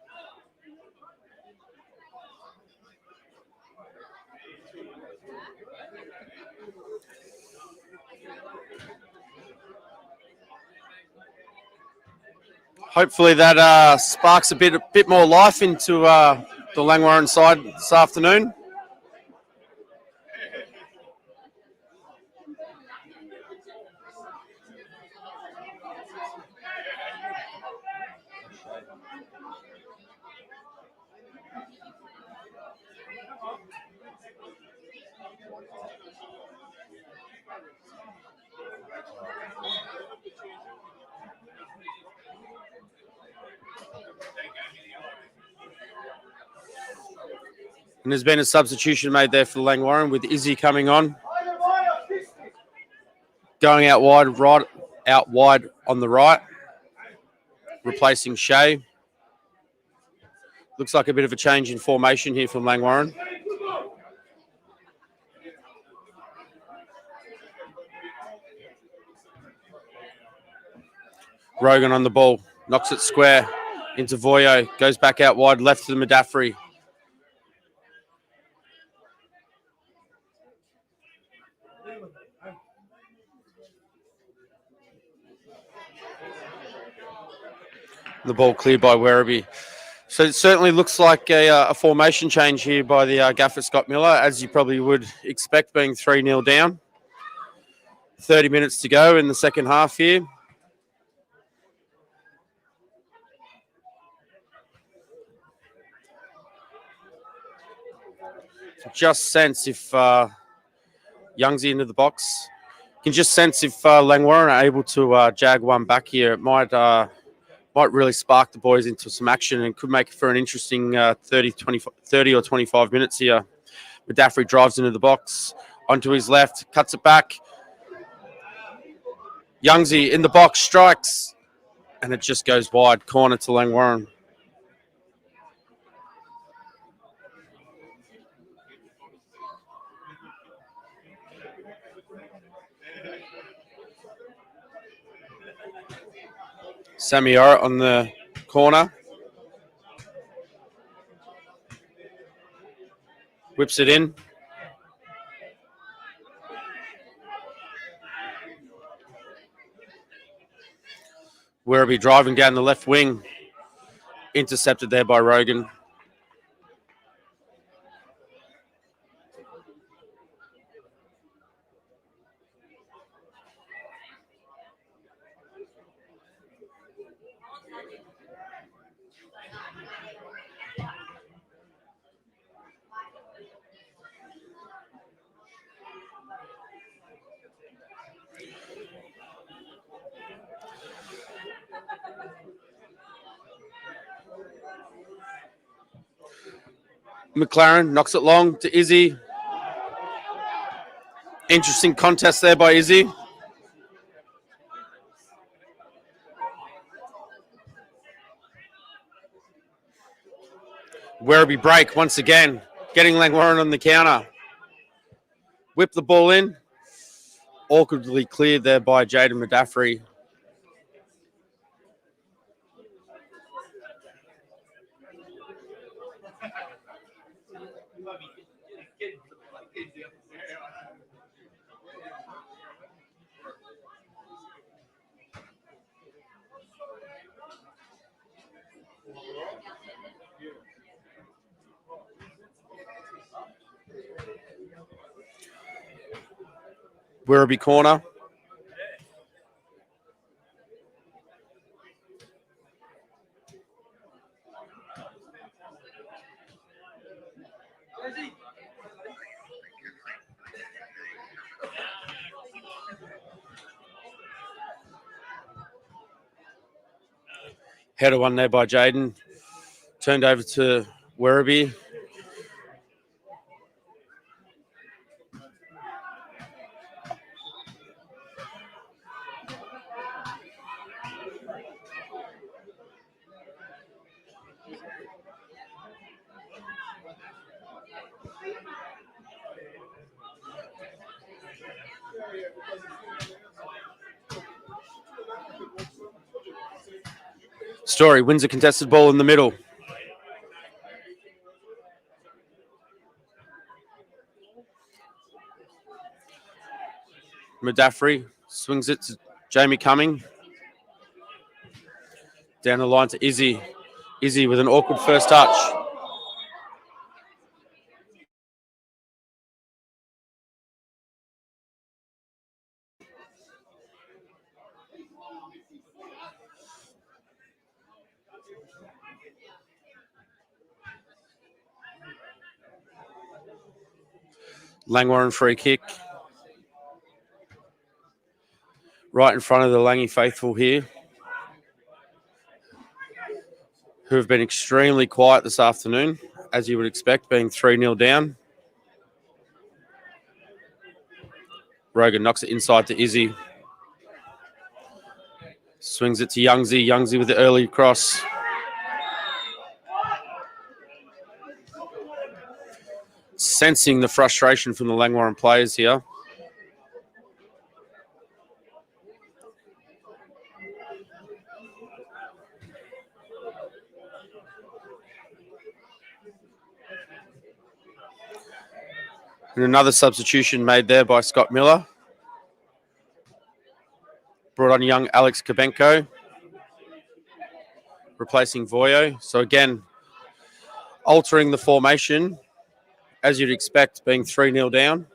Hopefully that sparks a bit more life into the Langwarrin side this afternoon. And there's been a substitution made there for the Langwarrin with Izzy coming on. Going out wide on the right, replacing Shea. Looks like a bit of a change in formation here from Langwarrin. Rogan on the ball, knocks it square into Voyo, goes back out wide, left to the Medafri. The ball cleared by Werribee. So it certainly looks like a formation change here by the gaffer Scott Miller, as you probably would expect, being 3-0 down. 30 minutes to go in the second half here. Just sense if Youngsy into the box. Can just sense if Langwarrin are able to jag one back here. It might really spark the boys into some action and could make for an interesting 30 or 25 minutes here. Medafri drives into the box, onto his left, cuts it back. Youngsy in the box, strikes, and it just goes wide. Corner to Langwarrin. Samiora on the corner. Whips it in. Werribee driving down the left wing. Intercepted there by Rogan. McLaren knocks it long to Izzy. Interesting contest there by Izzy. Werribee break once again, getting Langwarrin on the counter. Whip the ball in. Awkwardly cleared there by Jaden Medafri. Werribee corner. Header one there by Jaden. Turned over to Werribee. Story wins a contested ball in the middle. Medafri swings it to Jamie Cumming. Down the line to Izzy. Izzy with an awkward first touch. Langwarrin free kick. Right in front of the Langy faithful here, who have been extremely quiet this afternoon, as you would expect, being 3-0 down. Rogan knocks it inside to Izzy. Swings it to Youngsy. Youngsy with the early cross. Sensing the frustration from the Langwarrin players here. And another substitution made there by Scott Miller. Brought on young Alex Kabenko, replacing Voyo. So again, altering the formation, as you'd expect, being 3-0 down.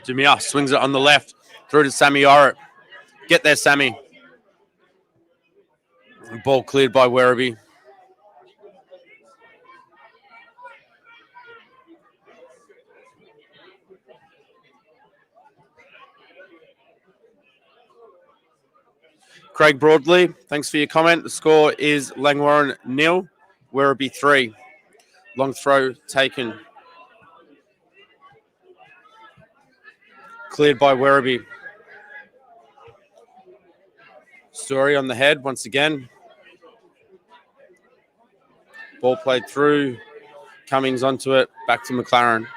Demir swings it on the left, through to Sammy Orrit. Get there, Sammy. Ball cleared by Werribee. Craig Broadley, thanks for your comment. The score is Langwarrin 0, Werribee 3. Long throw taken. Cleared by Werribee. Story on the head once again. Ball played through. Cummings onto it. Back to McLaren.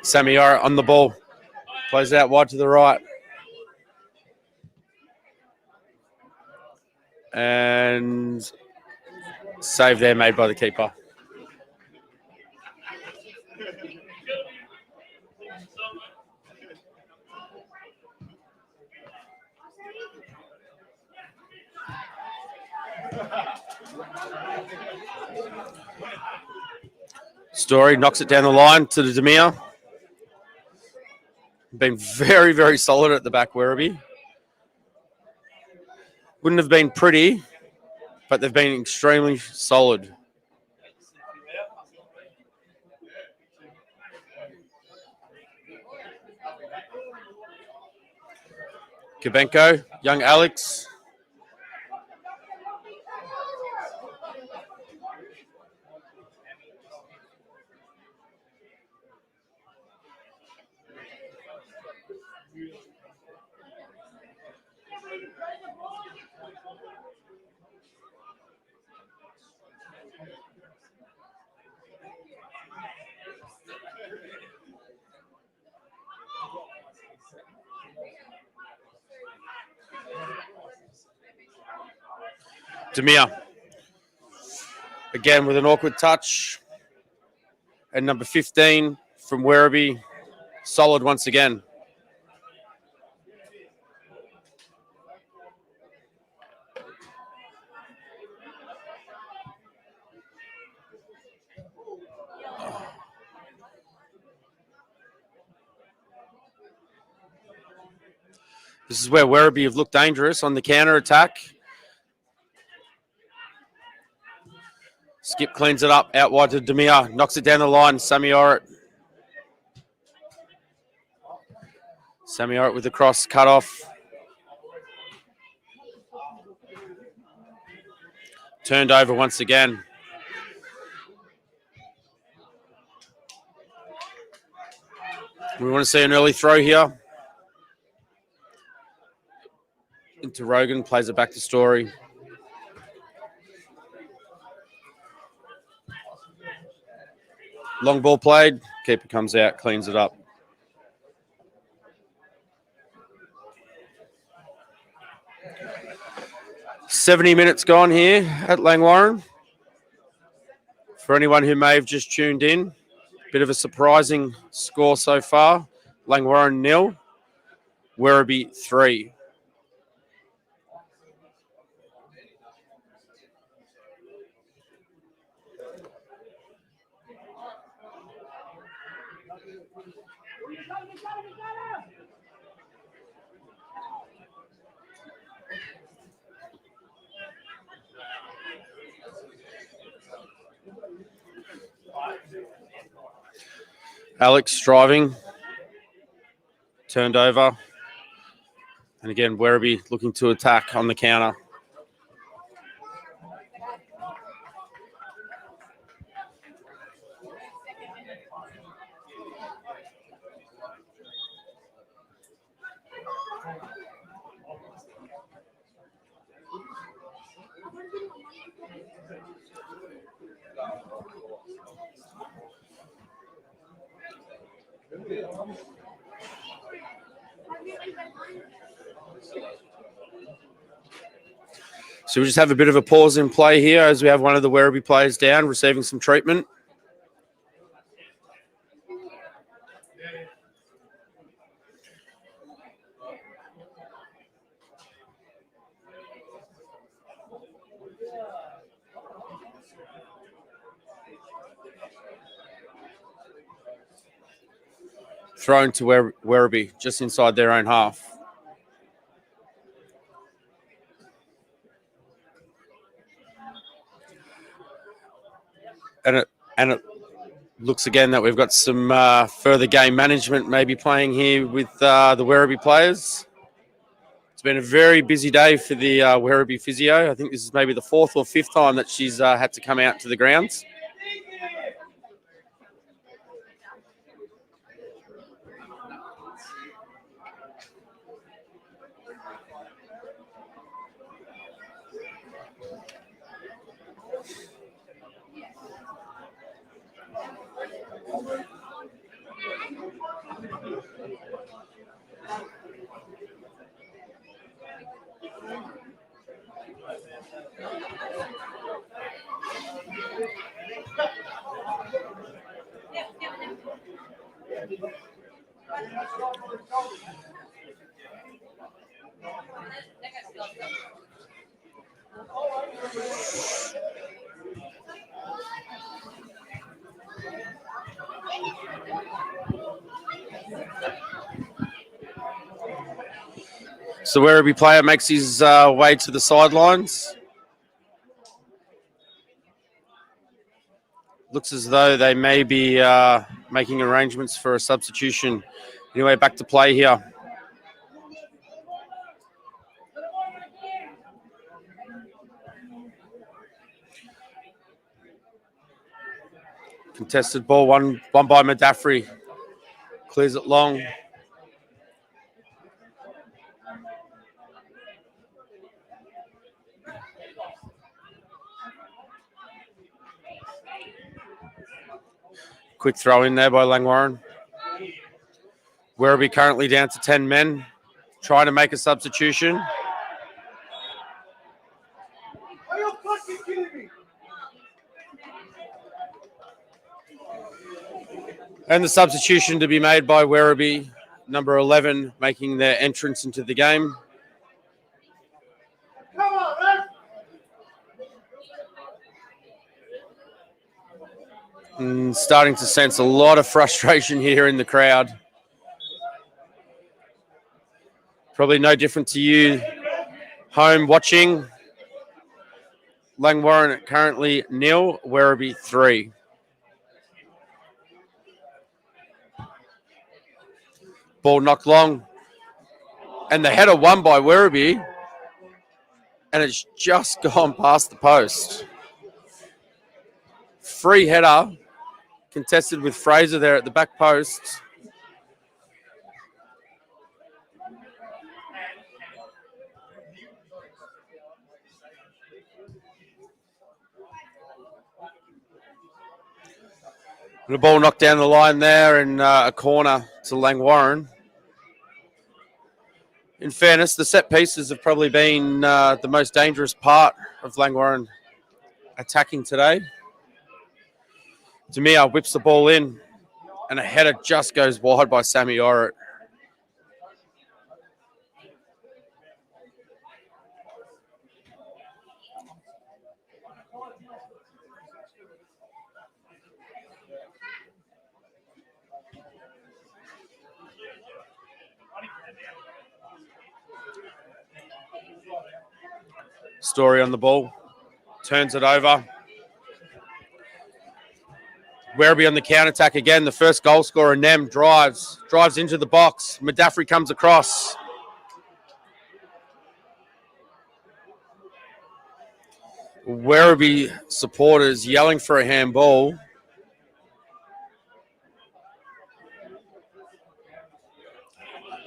Sammy Orrit on the ball. Plays out wide to the right. And save there made by the keeper. Story knocks it down the line to the Demir. Been very, very solid at the back, Werribee. Wouldn't have been pretty, but they've been extremely solid. Kabenko, young Alex. Demir. Again with an awkward touch. And number 15 from Werribee. Solid once again. This is where Werribee have looked dangerous on the counter attack. Skip cleans it up, out wide to Demir, knocks it down the line, Sammy Orrit. Sammy Orrit with the cross, cut off. Turned over once again. We want to see an early throw here. Into Rogan, plays it back to Story. Long ball played. Keeper comes out, cleans it up. "70 minutes gone here at Langwarrin. For anyone who may have just tuned in, bit of a surprising score so far. Langwarrin 0, Werribee 3. Alex driving, turned over. And again, Werribee looking to attack on the counter. So we just have a bit of a pause in play here as we have one of the Werribee players down, receiving some treatment. Thrown to Werribee, just inside their own half. And it looks again that we've got some further game management maybe playing here with the Werribee players. It's been a very busy day for the Werribee physio. I think this is maybe the 4th or 5th time that she's had to come out to the grounds. So Werribee player makes his way to the sidelines. Looks as though they may be making arrangements for a substitution. Anyway, back to play here. Contested ball, one by Madaffrey. Clears it long. Quick throw in there by Langwarrin. Werribee currently down to 10 men, trying to make a substitution. And the substitution to be made by Werribee, number 11, making their entrance into the game. And starting to sense a lot of frustration here in the crowd. Probably no different to you home watching. Langwarrin currently 0, Werribee 3. Ball knocked long. And the header won by Werribee. And it's just gone past the post. Free header, contested with Fraser there at the back post. And the ball knocked down the line there and a corner to Langwarrin. In fairness, the set pieces have probably been the most dangerous part of Langwarrin attacking today. Demir whips the ball in, and a header just goes wide by Sammy Orrit. Story on the ball, turns it over. Werribee on the counter-attack again. The first goal scorer, Nem, drives into the box. Madaffri comes across. Werribee supporters yelling for a handball.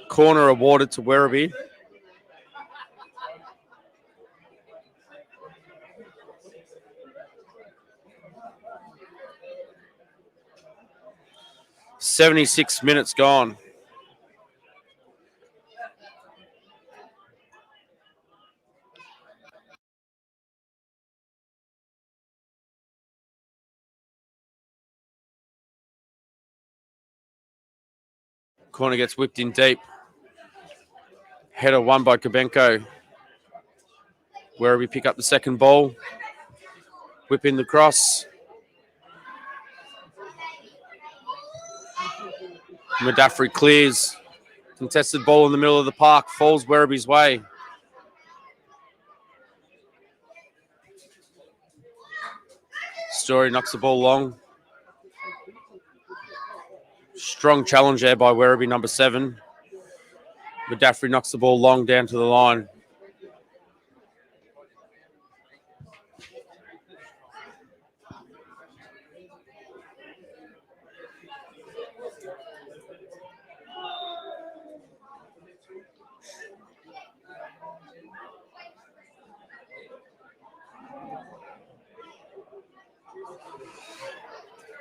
Corner awarded to Werribee. "76 minutes gone. Corner gets whipped in deep. Header won by Kabenko. Werribee pick up the second ball. Whip in the cross. Madaffri clears. Contested ball in the middle of the park. Falls Werribee's way. Story knocks the ball long. Strong challenge there by Werribee, number 7. Madaffri knocks the ball long down to the line.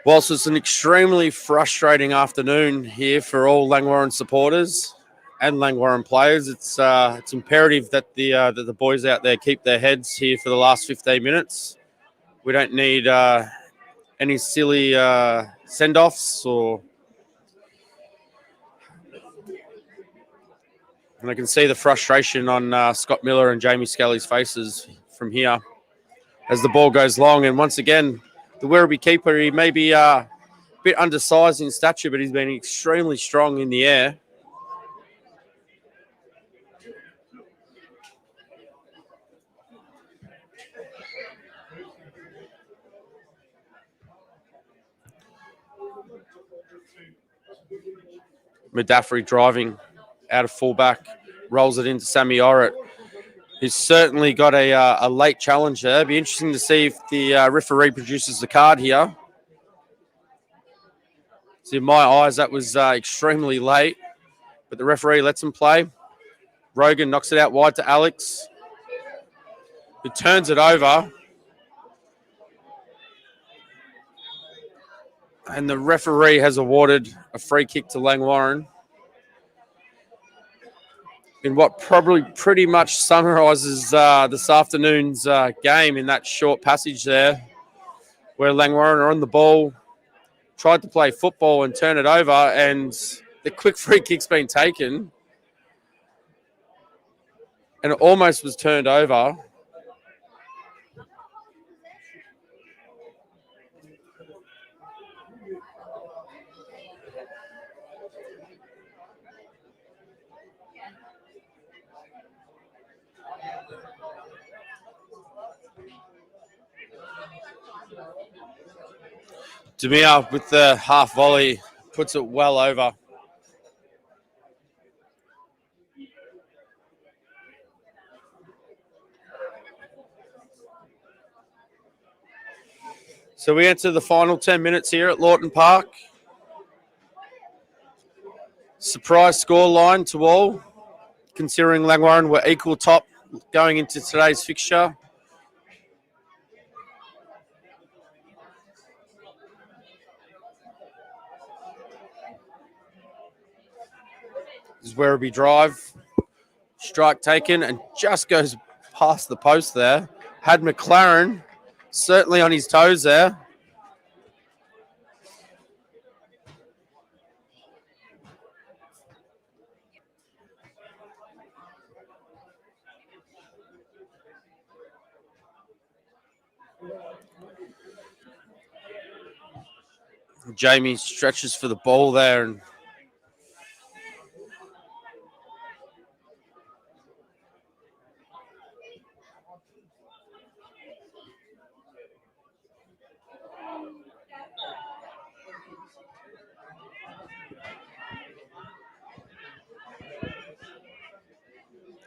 Whilst it's an extremely frustrating afternoon here for all Langwarrin supporters and Langwarrin players, it's imperative that the boys out there keep their heads here for the last 15 minutes. We don't need any silly send-offs and I can see the frustration on Scott Miller and Jamie Skelly's faces from here as the ball goes long. And once again, the Werribee keeper, he may be a bit undersized in stature, but he's been extremely strong in the air. Madaffri driving out of fullback, rolls it into Sammy Orrit. He's certainly got a late challenge there. It'd be interesting to see if the referee produces the card here. So in my eyes, that was extremely late, but the referee lets him play. Rogan knocks it out wide to Alex, who turns it over. And the referee has awarded a free kick to Langwarrin in what probably pretty much summarises this afternoon's game in that short passage there, where Langwarrin are on the ball, tried to play football and turn it over, and the quick free kick's been taken, and it almost was turned over. Demir with the half volley puts it well over. So we enter the final 10 minutes here at Lawton Park. Surprise scoreline to all, considering Langwarrin were equal top going into today's fixture. This is Werribee drive. Strike taken and just goes past the post there. Had McLaren certainly on his toes there. Jamie stretches for the ball there and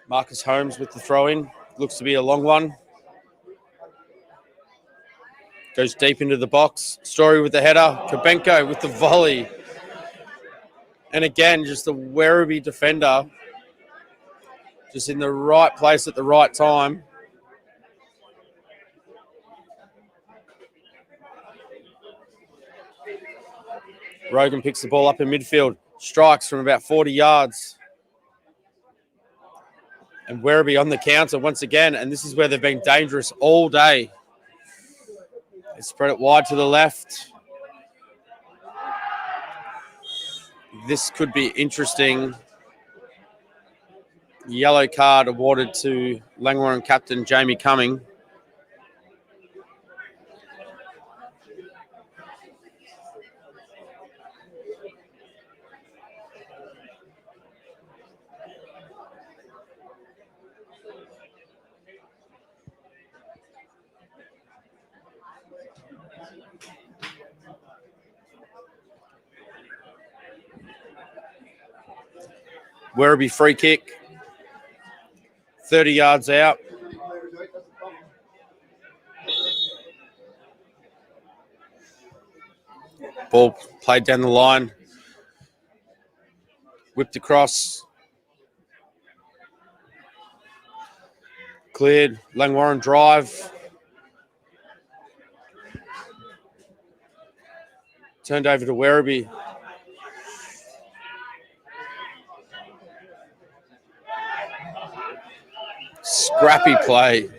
Marcus Holmes with the throw in. Looks to be a long one. Goes deep into the box. Story with the header. Kabenko with the volley. And again, just the Werribee defender just in the right place at the right time. Rogan picks the ball up in midfield. Strikes from about 40 yards. And Werribee on the counter once again. And this is where they've been dangerous all day. They spread it wide to the left. This could be interesting. Yellow card awarded to Langwarrin captain Jamie Cumming. Werribee free kick. 30 yards out. Ball played down the line. Whipped across. Cleared. Langwarrin drive. Turned over to Werribee. Scrappy play.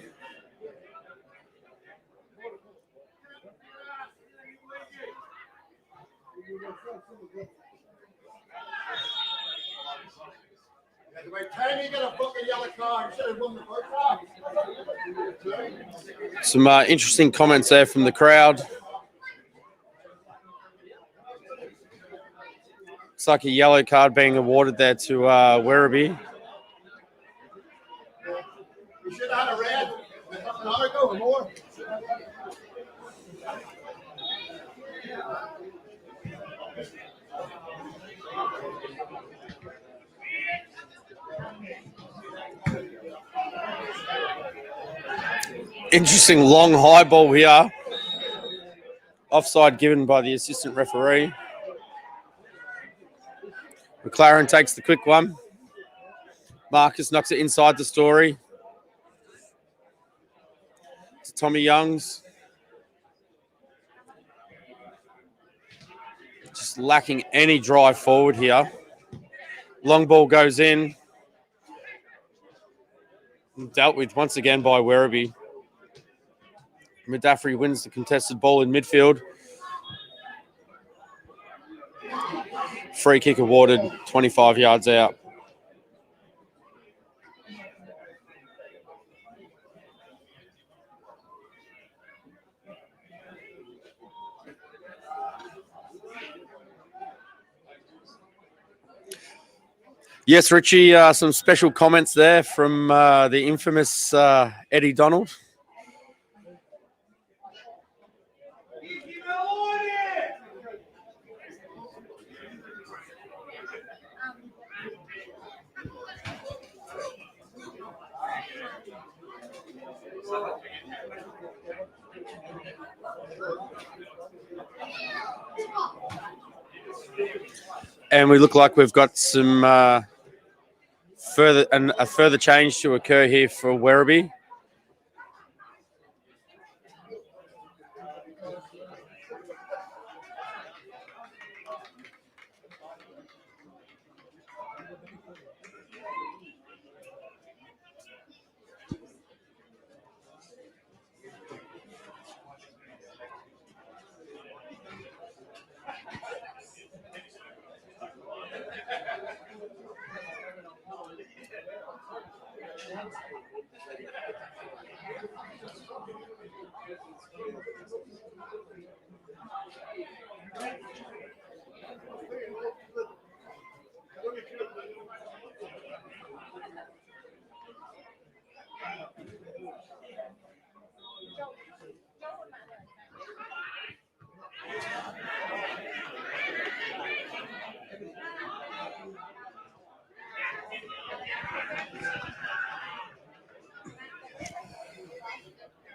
Some interesting comments there from the crowd. Looks like a yellow card being awarded there to Werribee. You should have had a red an hour ago or more. Interesting long high ball here. Offside given by the assistant referee. McLaren takes the quick one. Marcus knocks it inside the Story. It's Tommy Youngs. Just lacking any drive forward here. Long ball goes in. Dealt with once again by Werribee. Mudaffri wins the contested ball in midfield. Free kick awarded 25 yards out. Yes, Richie, some special comments there from the infamous Eddie Donald. And we look like we've got some a further change to occur here for Werribee.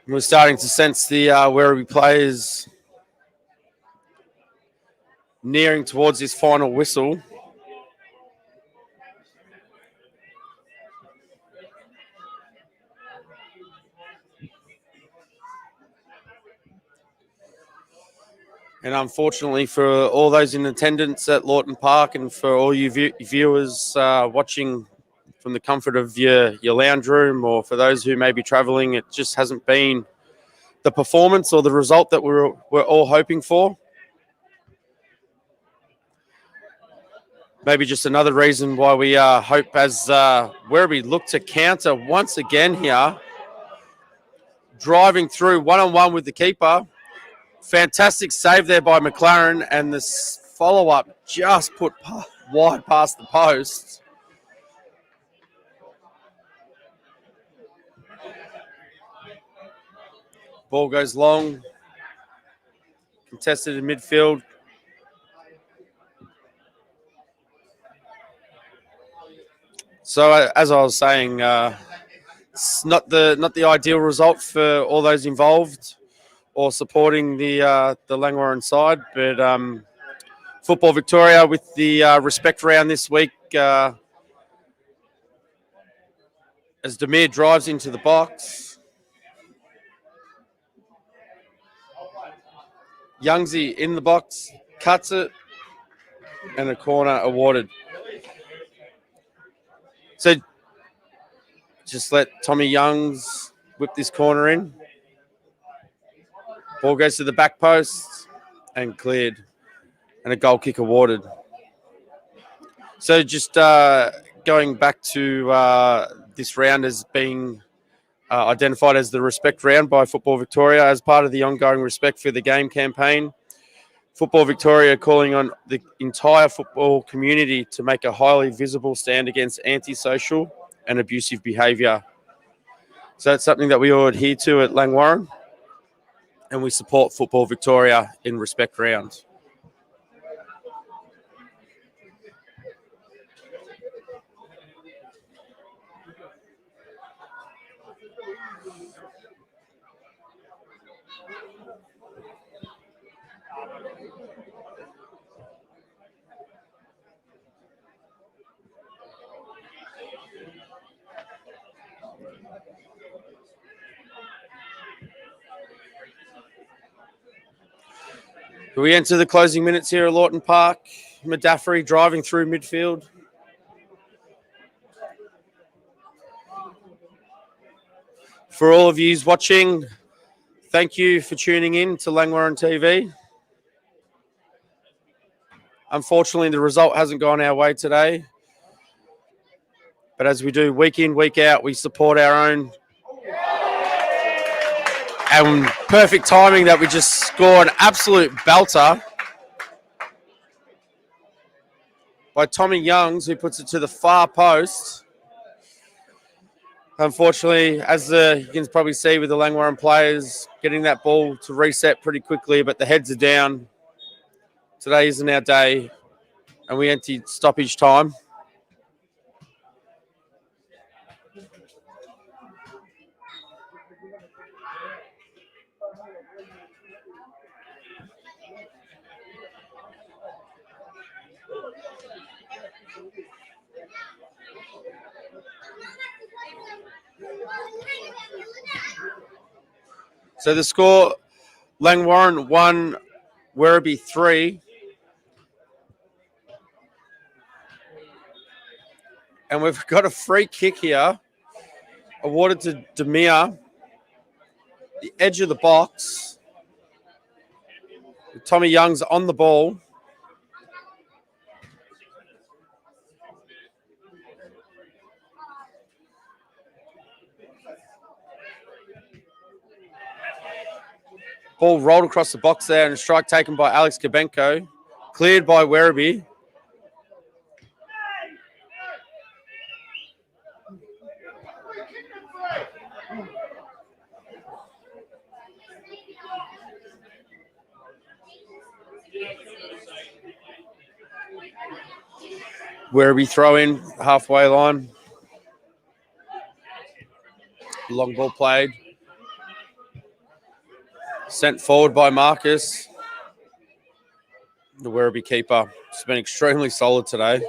We're starting to sense the Werribee players nearing towards this final whistle. And unfortunately for all those in attendance at Lawton Park and for all you viewers watching from the comfort of your lounge room, or for those who may be travelling, it just hasn't been the performance or the result that we're all hoping for. Maybe just another reason why we hope, as Werribee look to counter once again here, driving through one-on-one with the keeper. Fantastic save there by Langwarrin, and this follow-up just put wide past the post. Ball goes long, contested in midfield. So as I was saying, it's not the ideal result for all those involved or supporting the Langwarrin side, but Football Victoria with the respect round this week, as Demir drives into the box. Youngsy in the box, cuts it, and a corner awarded. So just let Tommy Youngs whip this corner in. Ball goes to the back post and cleared, and a goal kick awarded. So just going back to this round as being identified as the respect round by Football Victoria as part of the ongoing Respect for the Game campaign. Football Victoria calling on the entire football community to make a highly visible stand against antisocial and abusive behaviour. So that's something that we all adhere to at Langwarrin, and we support Football Victoria in respect rounds. We enter the closing minutes here at Lawton Park. Madaffrey driving through midfield. For all of you watching, thank you for tuning in to Langwarrin TV. Unfortunately, the result hasn't gone our way today. But as we do week in, week out, we support our own. And perfect timing that we just score an absolute belter by Tommy Youngs, who puts it to the far post. Unfortunately, as you can probably see with the Langwarrin players, getting that ball to reset pretty quickly, but the heads are down. Today isn't our day, and we enter stoppage time. So the score, Langwarrin 1, Werribee 3. And we've got a free kick here, awarded to Demir, the edge of the box. Tommy Young's on the ball. Ball rolled across the box there and a strike taken by Alex Kabenko. Cleared by Werribee. Werribee throw in halfway line. Long ball played. Sent forward by Marcus. The Werribee keeper has been extremely solid today.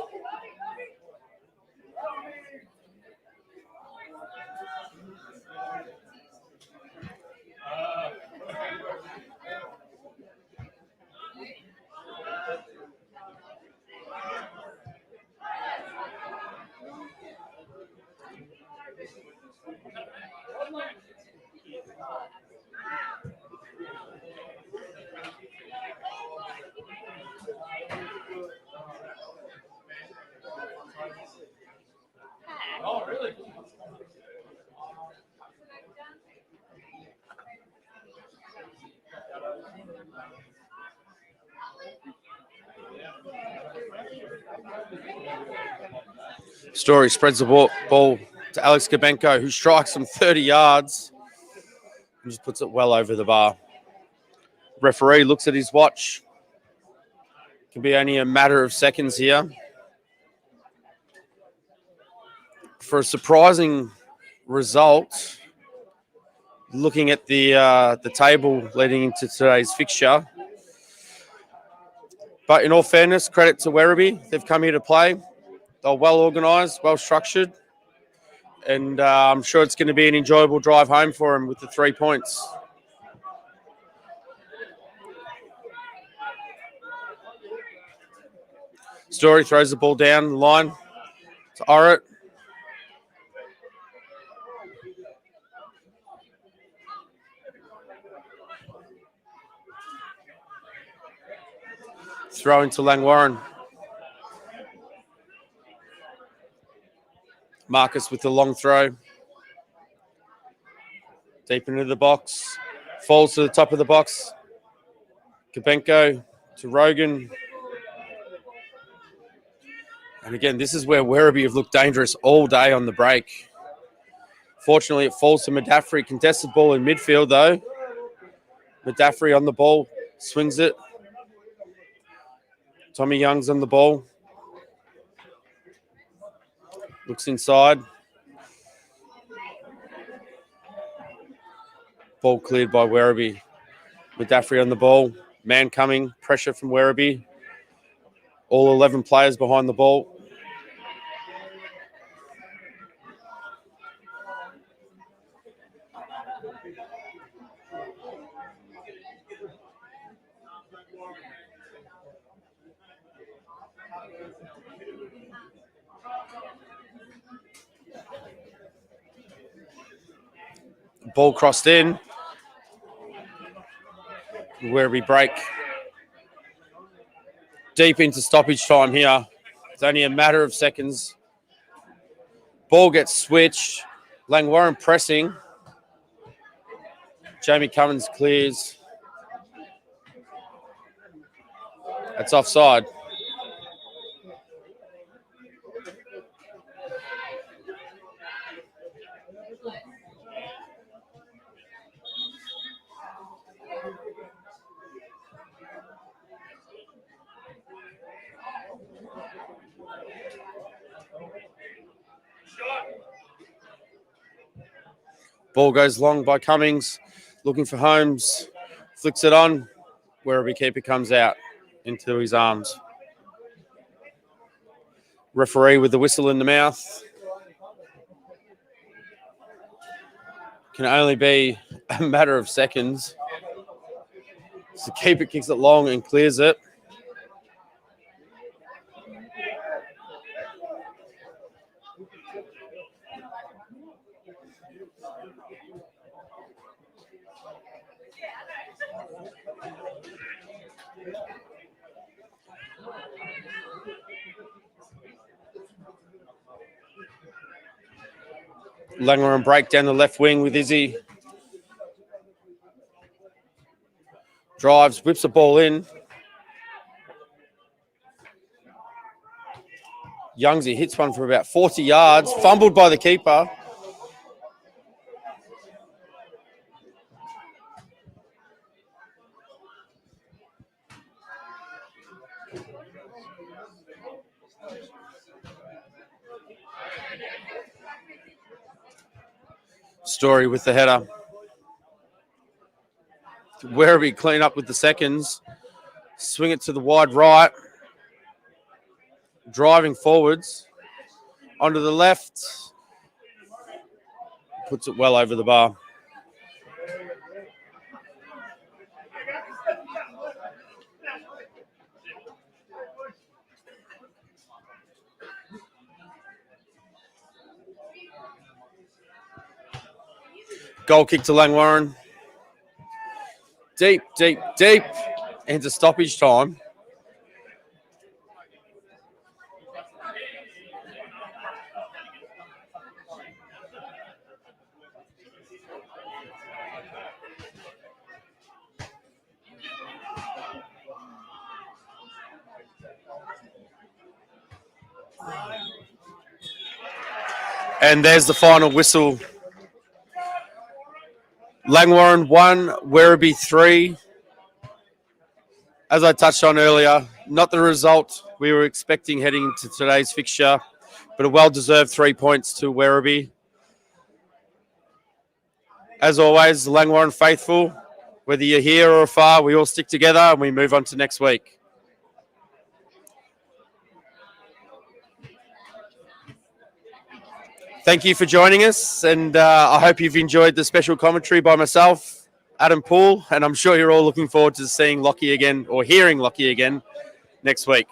Story spreads the ball to Alex Kabenko, who strikes from 30 yards and just puts it well over the bar. Referee looks at his watch. Can be only a matter of seconds here. For a surprising result, looking at the table leading into today's fixture. But in all fairness, credit to Werribee. They've come here to play. They're well organised, well structured. And I'm sure it's going to be an enjoyable drive home for them with the 3 points. Story throws the ball down the line to Orrit. Throw into Langwarrin. Marcus with the long throw. Deep into the box. Falls to the top of the box. Kabenko to Rogan. And again, this is where Werribee have looked dangerous all day on the break. Fortunately, it falls to Madaffrey. Contested ball in midfield, though. Madaffrey on the ball. Swings it. Tommy Young's on the ball. Looks inside. Ball cleared by Werribee. Madaffrey on the ball. Man coming. Pressure from Werribee. All 11 players behind the ball. Ball crossed in. Werribee break. Deep into stoppage time here. It's only a matter of seconds. Ball gets switched. Langwarrin pressing. Jamie Cummins clears. That's offside. Ball goes long by Cummings, looking for Holmes, flicks it on. Werribee keeper comes out into his arms. Referee with the whistle in the mouth. Can only be a matter of seconds. So keeper kicks it long and clears it. Langwarrin break down the left wing with Izzy. Drives, whips the ball in. Youngsy hits one for about 40 yards. Fumbled by the keeper. Story with the header. Werribee clean up with the seconds. Swing it to the wide right. Driving forwards. Onto the left. Puts it well over the bar. Goal kick to Langwarrin. Deep, deep, deep. Into stoppage time. And there's the final whistle. Langwarrin 1, Werribee 3. As I touched on earlier, not the result we were expecting heading into today's fixture, but a well-deserved 3 points to Werribee. As always, Langwarrin faithful, whether you're here or afar, we all stick together and we move on to next week. Thank you for joining us, and I hope you've enjoyed the special commentary by myself, Adam Poole, and I'm sure you're all looking forward to seeing Lockie again or hearing Lockie again next week.